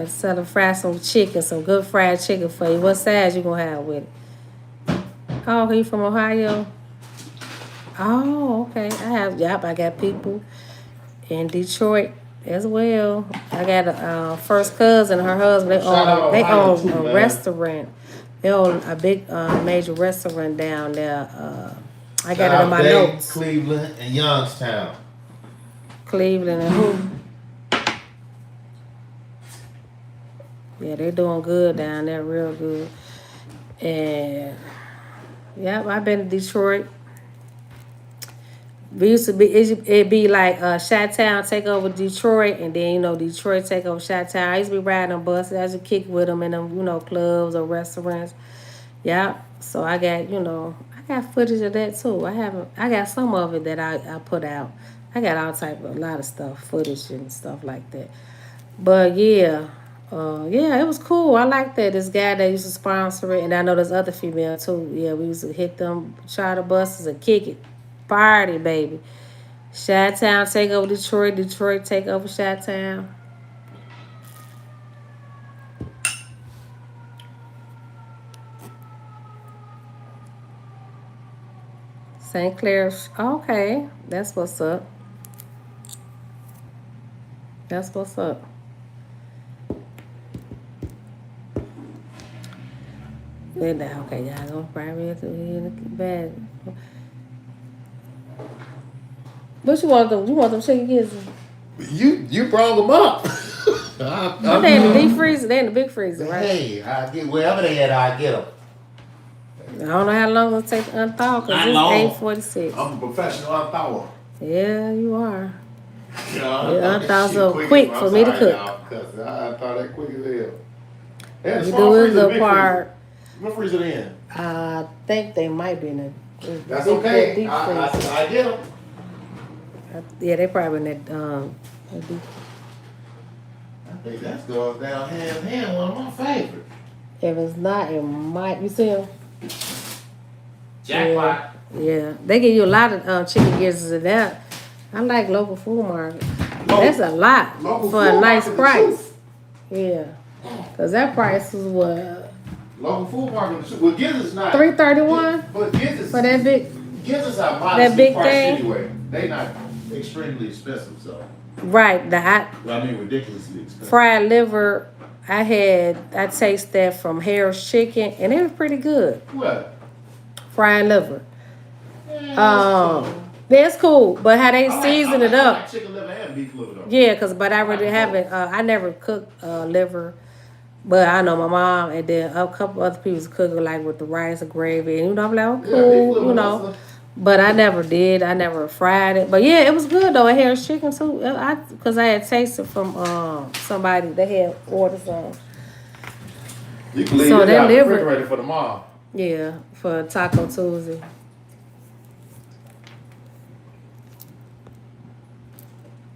selling fried some chicken, some good fried chicken for you. What size you gonna have with it? Oh, he from Ohio? Oh, okay. I got people in Detroit as well. I got a first cousin and her husband. They own a restaurant. They own a big major restaurant down there. I got it in my notes. Cleveland and Youngstown. Cleveland and who? Yeah, they doing good down there, real good. And yeah, I've been to Detroit. We used to be it'd be like Chi-Town take over Detroit, and then Detroit take over Chi-Town. I used to be riding on buses. I used to kick with them in them clubs or restaurants. Yeah, so I got footage of that too. I got some of it that I put out. I got a lot of stuff, footage and stuff like that. But yeah. Yeah, it was cool. I like that. This guy that used to sponsor it, and I know there's other female too. Yeah, we used to hit them charter buses and kick it. Party, baby. Chi-Town take over Detroit. Detroit take over Chi-Town. St. Clair. Okay, that's what's up. That's what's up. Then that okay, y'all gonna fry ribs in the bag. What you want them? You want them chicken gizzards? You brought them up. But they in the deep freezer. They in the big freezer, right? Hey, I get wherever they at, I get them. I don't know how long it'll take to unthaw because it's 8:46. I'm a professional unthawer. Yeah, you are. Yeah, It unthaws so quick for me to cook. Because I thought that quick as hell. Yeah, You do his little part. What freezer they in? I think they might be in the That's deep, okay. deep freezer. I get them. Yeah, they probably in that deep. I think that's going down hand in hand. One of my favorites. If it's not, it might. You see them? Jackpot. Yeah, they give you a lot of chicken gizzards in that. I like local food market. That's a lot for a nice price. Yeah, because that price was what? Local food market. Well, gizzards not $3.31. But gizzards For that big. Gizzards are That modestly big priced thing? anyway. They not extremely expensive, so. Right, Ridiculously expensive. fried liver. I tasted that from Harris Chicken, and it was pretty good. What? Fried liver. Yeah, That's cool, but how they season it I up. like chicken liver and beef liver though. Yeah, but I really haven't. I never cooked liver, but I know my mom and then a couple other people cook it like with the rice or gravy, and I'm like, oh, cool, But I never did. I never fried it. But yeah, it was good though. I had chicken too. Because I had tasted from somebody that had ordered some. You can leave it out the refrigerator for tomorrow. Yeah, for Taco Tuesday.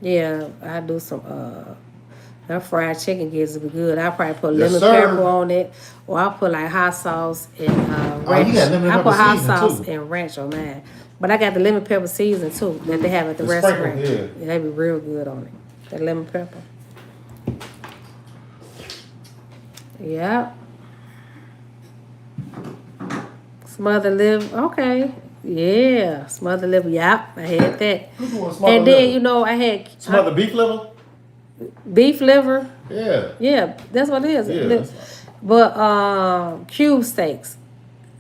Yeah, I do some that fried chicken gizzards be good. I probably put lemon pepper on it, or I put like hot sauce and ranch. I put hot sauce and ranch on mine, but I got the lemon pepper season too that they have at the restaurant. Yeah, they be real good on it. That lemon pepper. Yeah. Smothered liver. Okay. Yeah, smothered liver. Yep, I had that. And then I had smothered beef liver. Beef liver. Yeah. Yeah, that's what it is. Yeah, but cube steaks.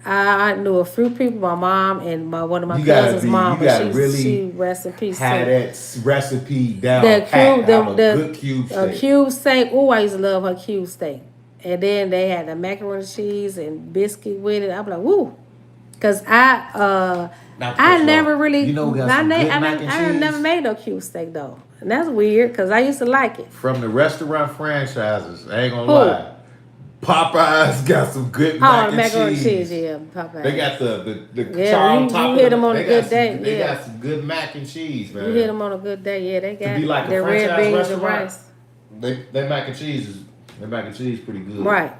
I knew a few people, my mom and one of my cousins' mom. She rest in peace. Had that recipe down. Good cube steak. A cube steak. Oh, I used to love her cube steak. And then they had the macaroni and cheese and biscuit with it. I'm like, woo. Cause I never really, I never made no cube steak though, and that's weird. Cause I used to like it. From the restaurant franchises, I ain't gonna lie, Popeyes got some good macaroni and cheese. Yeah, Popeyes. They got the charred top. You hit them on a good day. They got some good mac and cheese, man. You hit them on a good day. Yeah, they got to be like their red beans and rice. Their mac and cheese is pretty good. Right.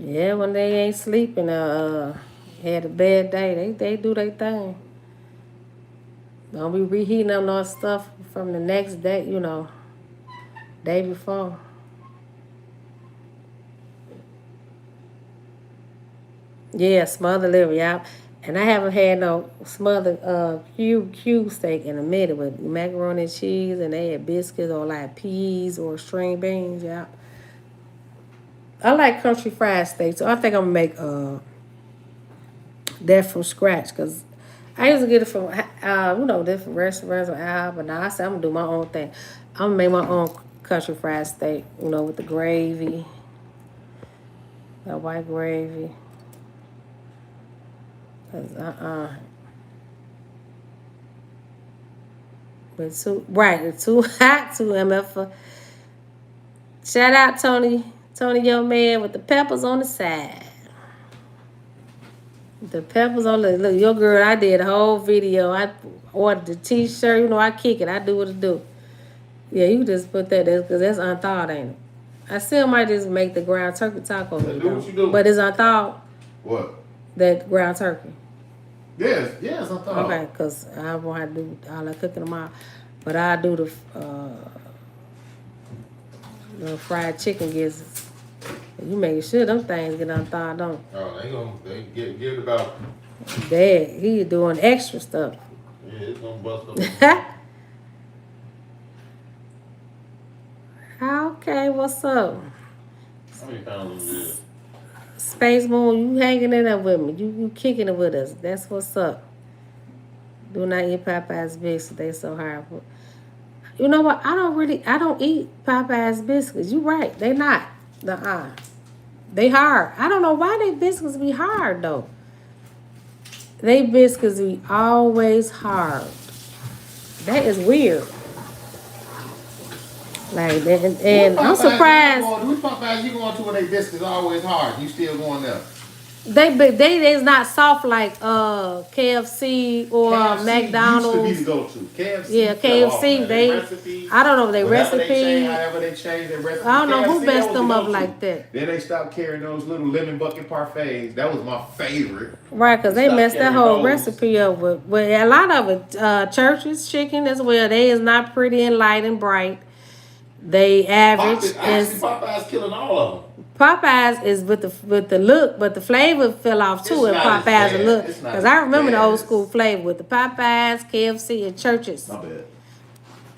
Yeah, when they ain't sleeping, had a bad day, they do their thing. Don't be reheating them no stuff from the next day, day before. Yeah, smothered liver, yeah. And I haven't had no smothered cube steak in a minute with macaroni and cheese, and they had biscuits or like peas or string beans, yeah. I like country fried steak, so I think I'm going to make that from scratch, because I used to get it from, different restaurants or but now I said I'm going to do my own thing. I'm going to make my own country fried steak, with the gravy, the white gravy. Cause but it's too hot, too MF. Shout out Tony, your man with the peppers on the side. The peppers on the look. Your girl, I did a whole video. I ordered the T-shirt. I kick it. I do what I do. Yeah, you just put that there because that's unthawed, ain't it? I still might just make the ground turkey taco. Do what you do. But it's unthawed. What? That ground turkey. Yes, unthawed. Okay, because I won't have to do all that cooking tomorrow. But I do the fried chicken gizzards. You make sure them things get unthawed, don't you? Oh, they get it about. Dad, he doing extra stuff. Yeah, it's gonna bust up. Okay, what's up? How many pounds is it? Space Moon, you hanging in there with me. You kicking it with us. That's what's up. Do not eat Popeye's biscuits. They so hard. You know what? I don't eat Popeye's biscuits. You right. They not. Nuh-uh. They hard. I don't know why they biscuits be hard though. They biscuits be always hard. That is weird. Like that, and I'm surprised. Who's Popeyes you going to when they biscuits always hard? You still going there? They is not soft like KFC or KFC McDonald's. used to be the go-to. KFC. Yeah, KFC. I don't know their recipe. However they change their recipe. I don't know who KFC, messed them up like that. Then they stopped carrying those little lemon bucket parfaits. That was my favorite. Right, because they messed that whole recipe up with a lot of it. Church's chicken as well. They is not pretty and light and bright. They average. Popeyes killing all of them. Popeyes is with the look, but the flavor fell off too in Popeyes and look. Because I remember the old school flavor with the Popeyes, KFC, and Church's. My bad.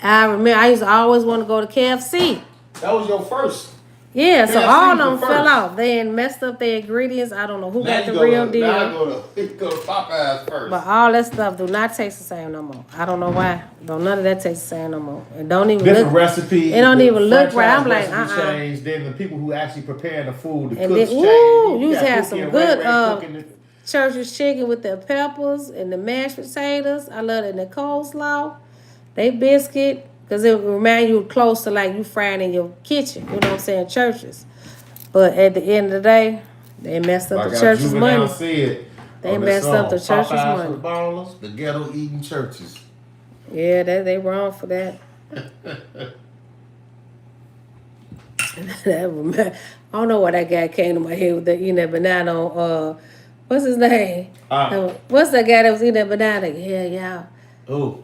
I remember I used to always want to go to KFC. That was your first. Yeah, so all of them fell off. They had messed up their ingredients. I don't know who got the real deal. Now go to Popeyes first. But all that stuff do not taste the same no more. I don't know why. None of that tastes the same no more. And don't even different look. recipe. It don't even look right. I'm like, changed. Then the people who actually preparing the food, the and cooks then, change. You used to have some good Church's chicken with the peppers and the mashed potatoes. I love it. And the coleslaw. They biscuit. Because it will remind you close to like you frying in your kitchen. You know what I'm saying? Churches. But at the end of the day, they messed up the church's money. They messed up the church's money. The ballers, the ghetto eating churches. Yeah, they wrong for that. I don't know why that guy came to my head with eating that banana on, what's his name? What's that guy that was eating that banana? Yeah. Who?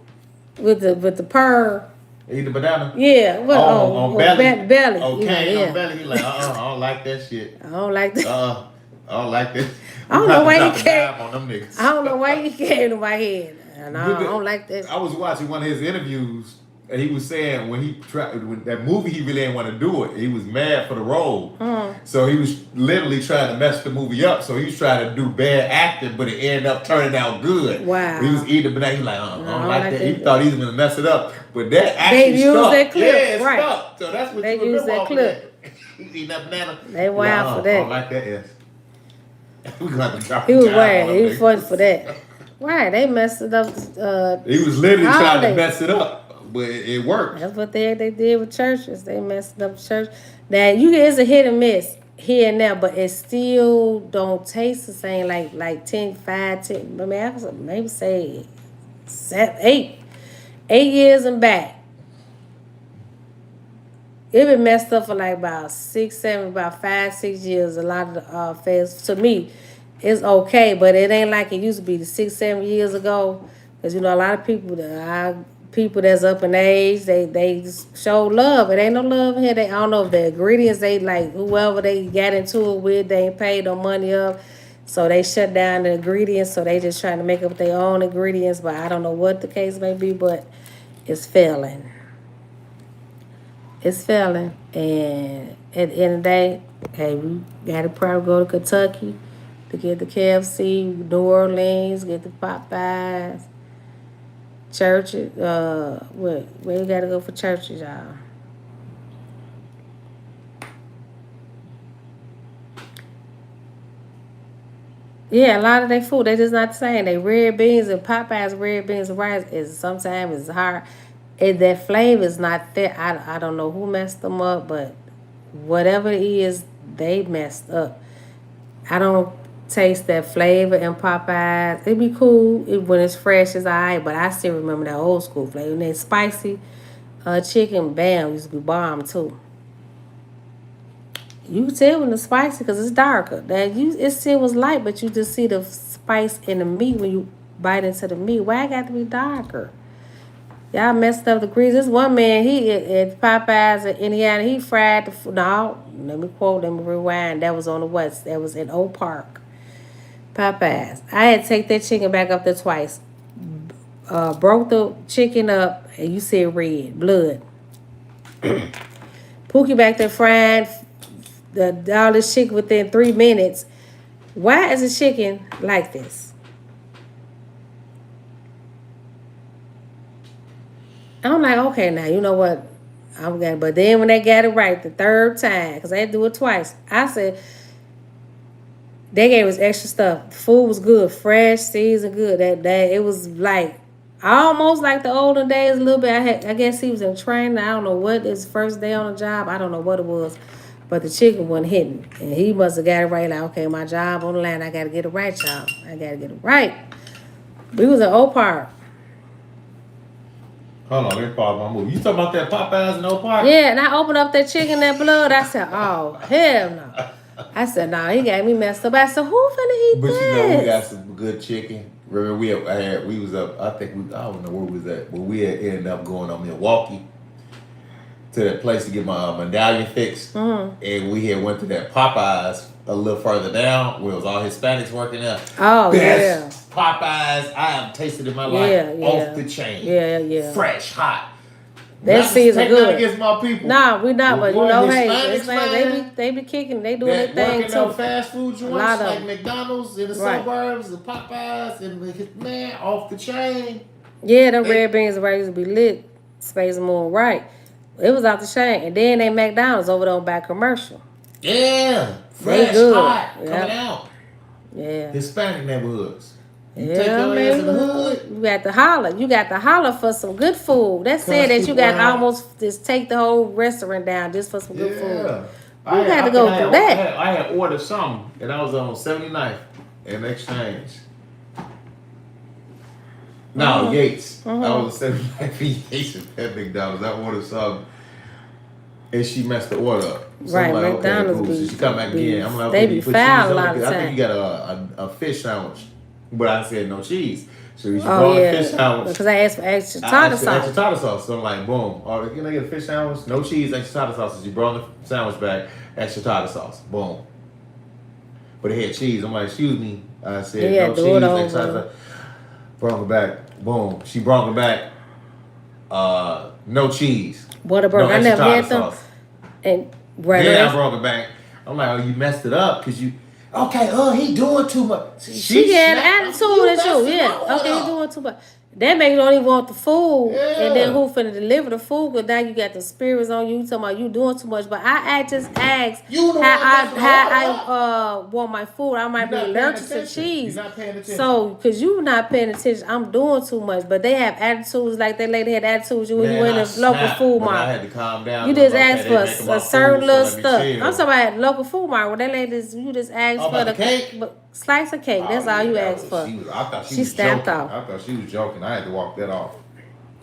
With the pearl. Eat the banana? Yeah. What, on belly. Belly. Okay, on belly. He's like, I don't like that shit. I don't like that. I don't like that. I don't know why he came. On them niggas. I don't know why he came to my head. And I don't like that. I was watching one of his interviews, and he was saying when that movie he really didn't want to do it. He was mad for the role, so he was literally trying to mess the movie up. So he was trying to do bad acting, but it ended up turning out good. Wow. He was eating the banana. He was like, I don't like that. He thought he was gonna mess it up, but that actually they used that clip. Yeah, it right. stuck. So that's what they you used that clip. He eating that banana. They wild for that. I don't like that. Yes. We got to drop. He was wild. He was funny for that. Right, they messed it up. He was literally trying to mess it up, but it worked. That's what they did with churches. They messed up church. Now it's a hit and miss here and there, but it still don't taste the same. Like 10, 5, 10. I mean, I could maybe say 8 years and back. It been messed up for like about 6, 7, about 5, 6 years. A lot of the fast to me. It's okay, but it ain't like it used to be the 6, 7 years ago. Because, a lot of people that's up in age, they show love. It ain't no love here. I don't know if the ingredients, they like, whoever they got into it with, they ain't paid no money up. So they shut down the ingredients. So they just trying to make up their own ingredients. But I don't know what the case may be, but it's failing. It's failing. And at the end of the day, hey, we got to probably go to Kentucky to get the KFC, New Orleans, get the Popeyes, churches. Where you got to go for churches, y'all? Yeah, a lot of their food, they just not the same. They red beans and Popeyes red beans and rice is sometimes it's hard. That flavor is not there. I don't know who messed them up, but whatever it is, they messed up. I don't taste that flavor in Popeyes. It'd be cool when it's fresh as but I still remember that old school flavor. And that spicy chicken, bam, used to be bomb too. You can tell when it's spicy because it's darker. It still was light, but you just see the spice in the meat when you bite into the meat. Why it got to be darker? Y'all messed up the grease. This one man, he at Popeyes in Indiana, he fried the food. No, let me rewind. That was on the West. That was in Oak Park. Popeyes. I had to take that chicken back up there twice. Broke the chicken up, and you said red, blood. Pookie back there frying all this chicken within 3 minutes. Why is the chicken like this? I'm like, okay, now you know what? I'm gonna. But then when they got it right the third time, because they had to do it twice, I said they gave us extra stuff. The food was good, fresh, seasoned, good. That it was like almost like the olden days a little bit. I guess he was in training. I don't know what his first day on the job. I don't know what it was, but the chicken wasn't hitting, and he must have got it right. Like, okay, my job on the line. I got to get it right, y'all. I got to get it right. We was in Oak Park. Hold on, let me pause my movie. You talking about that Popeyes in Oak Park? Yeah, and I opened up that chicken, that blood. I said, oh, hell no. I said, nah, he got me messed up. I said, who finna eat But this? you know, we got some good chicken. Remember, we was up, I don't know where we was at, but we had ended up going on Milwaukee to that place to get my medallion fixed. Mm-hmm. And we had went to that Popeyes a little further down where it was all Hispanics working there. Oh, Best Popeyes I have tasted in my life. Off the chain. Yeah. Fresh, hot. That season good. Against my people. Nah, we not, but you know, hey, Hispanics, they be kicking, they doing their thing working too. Working fast food joints like McDonald's in the suburbs, the Popeyes, and man, off the chain. Yeah, them red beans and rice used to be lit. Space and Moon, right? It was off the chain, and then they McDonald's over there by Commercial. Yeah, fresh, good. Hot, coming out. Yeah, Hispanic neighborhoods. You take your ass in the hood. You got to holler. You got to holler for some good food. That said that you got to almost just take the whole restaurant down just for some good food. You got to go through that. I had ordered something, and I was on 79th in exchange. No, Yates. I was on 79th Yates at McDonald's. I ordered something, and she messed the order up. So right, like, McDonald's okay, cool. So she come back again. I'm like, they be foul a lot of times. I think you got a fish sandwich. But I said no cheese. So you brought a fish sandwich. Because I asked for extra tartar sauce. Extra tartar sauce. So I'm like, boom. Oh, can I get a fish sandwich? No cheese, extra tartar sauce. So you brought the sandwich back, extra tartar sauce. Boom. But it had cheese. I'm like, excuse me. I said, no cheese, extra tartar sauce. Brought it back. Boom. She brought it back. No cheese. Whataburger. No I never had them. Sauce. And then I brought it back. I'm like, oh, you messed it up because you... Okay, he doing too much. She had attitude at you, yeah. Okay, he doing too much. That make you don't even want the food. Yeah. And then who finna deliver the food? Because now you got the spirits on you talking about you doing too much. But I just asked how I want my food. I might be allergic to cheese. You're not paying attention. So, because you not paying attention, I'm doing too much. But they have attitudes like that lady had attitudes when you went to local food market. I had to calm down. You just asked for a certain little stuff. I'm talking about local food market. When that lady, you just asked for the cake. Slice of cake. That's all you asked for. I thought she was stamped joking. off. I thought she was joking. I had to walk that off.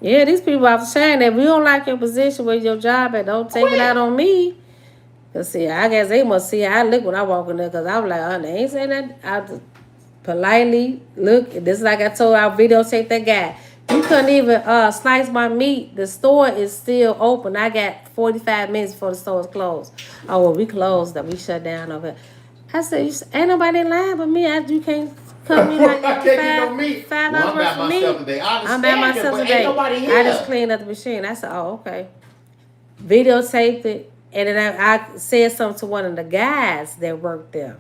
Yeah, these people are saying that we don't like your position where your job at. Don't take it out on me. Cause see, I guess they must see how I look when I walk in there. Cause I was like, oh, they ain't saying that. I just politely look. This is like I told our videotape that guy. You couldn't even slice my meat. The store is still open. I got 45 minutes before the store is closed. Oh, well, we closed. That we shut down over here. I said, ain't nobody lying but me. You can't come in like $5 for me. I'm by myself today. I just cleaned up the machine. I said, oh, okay. Videotaped it. And then I said something to one of the guys that worked there.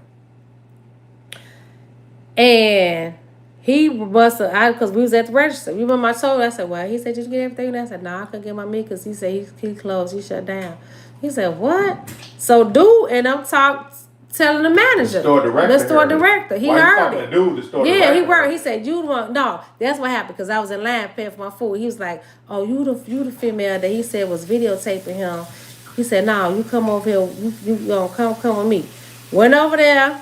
And he must have, because we was at the register. You remember I told him, I said, well, he said, did you get everything? And I said, no, I couldn't get my meat because he said he closed, he shut down. He said, what? So dude, and I'm telling the manager. The store director. He heard it. He worked. He said, you the one. No, that's what happened because I was in line paying for my food. He was like, oh, you the female that he said was videotaping him. He said, no, you come over here. You gonna come with me. Went over there,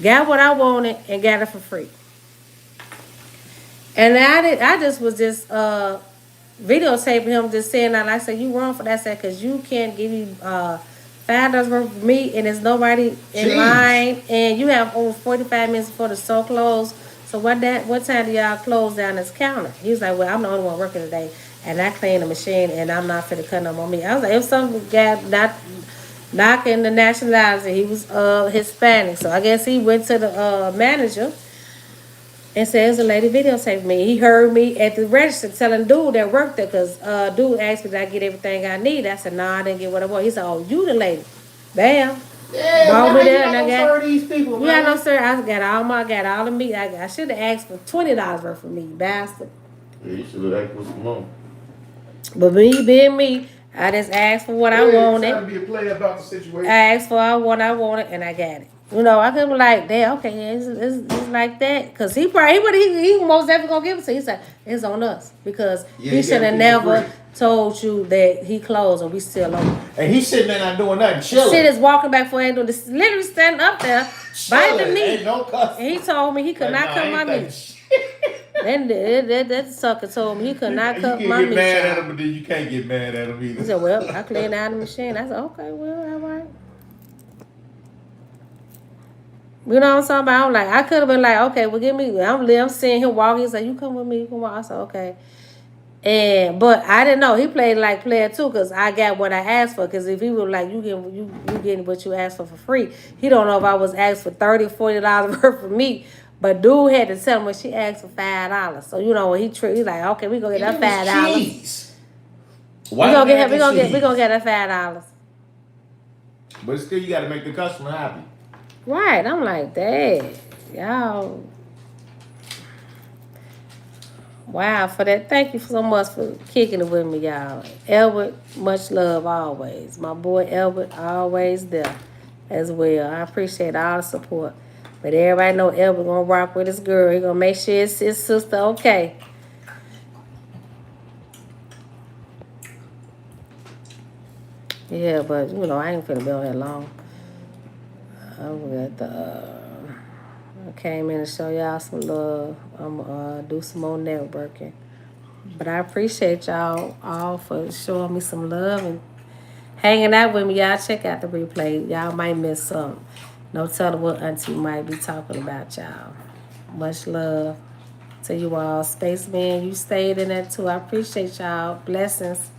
got what I wanted, and got it for free. And I just was videotaping him just saying that. I said, you wrong for that. I said, because you can't give me $5 worth of meat and there's nobody in line. And you have over 45 minutes before the store closed. So what time do y'all close down this counter? He was like, well, I'm the only one working today. And I clean the machine and I'm not finna cut no more meat. I was like, if some guy not knocking the nationality, he was Hispanic. So I guess he went to the manager and said, there's a lady videotaping me. He heard me at the register telling dude that worked there, because dude asked me, did I get everything I need? I said, no, I didn't get what I want. He said, oh, you the lady. Bam. Yeah, Bought why me you that not and I gonna got. serve these people, You got no man? sir. I got all the meat. I should have asked for $20 worth of meat, bastard. Yeah, you should have asked for some more. But me being me, I just asked for what I Yeah, you trying wanted. to be a player about the I situation. asked for what I wanted, and I got it. You know, I could be like, damn, okay, yeah, it's like that. Because he most definitely going to give it to you. He said, it's on us. Because Yeah, he he should got to have keep it free. never told you that he closed and we still open. And he's sitting there not doing nothing, Shit chilling. is walking back for ain't doing this. Literally standing up there, biting the Chilling. Ain't meat. no And he customer. told me he could Like, no, not I cut my ain't meat. thinking shit. Then that sucker told me he could not You cut can my get meat, mad at y'all. him, but then you can't get mad at him He either. said, well, I cleaned out the machine. I said, okay, well, all right. You know what I'm talking about? I'm like, I could have been like, okay, well, give me. I'm seeing him walk. He's like, you come with me. You come walk. I said, okay. But I didn't know he played like player too, because I got what I asked for. Because if he was like, you getting what you asked for free, he don't know if I was asked for $30, $40 worth of meat. But dude had to tell me when she asked for $5. So you know when he's like, okay, we gonna get And that it was $5. cheese. Why did We that gonna cheese? get that $5. But still, you got to make the customer happy. Right? I'm like, dang, y'all. Wow, for that. Thank you so much for kicking it with me, y'all. Elbert, much love always. My boy Elbert, always there as well. I appreciate all the support. But everybody know Elbert gonna rock with his girl. He gonna make sure it's his sister okay. Yeah, but you know, I ain't finna be on here long. I came in to show y'all some love. I'm gonna do some more networking. But I appreciate y'all all for showing me some love and hanging out with me. Y'all check out the replay. Y'all might miss some. No telling what Auntie might be talking about, y'all. Much love to you all. Spaceman, you stayed in there too. I appreciate y'all. Blessings.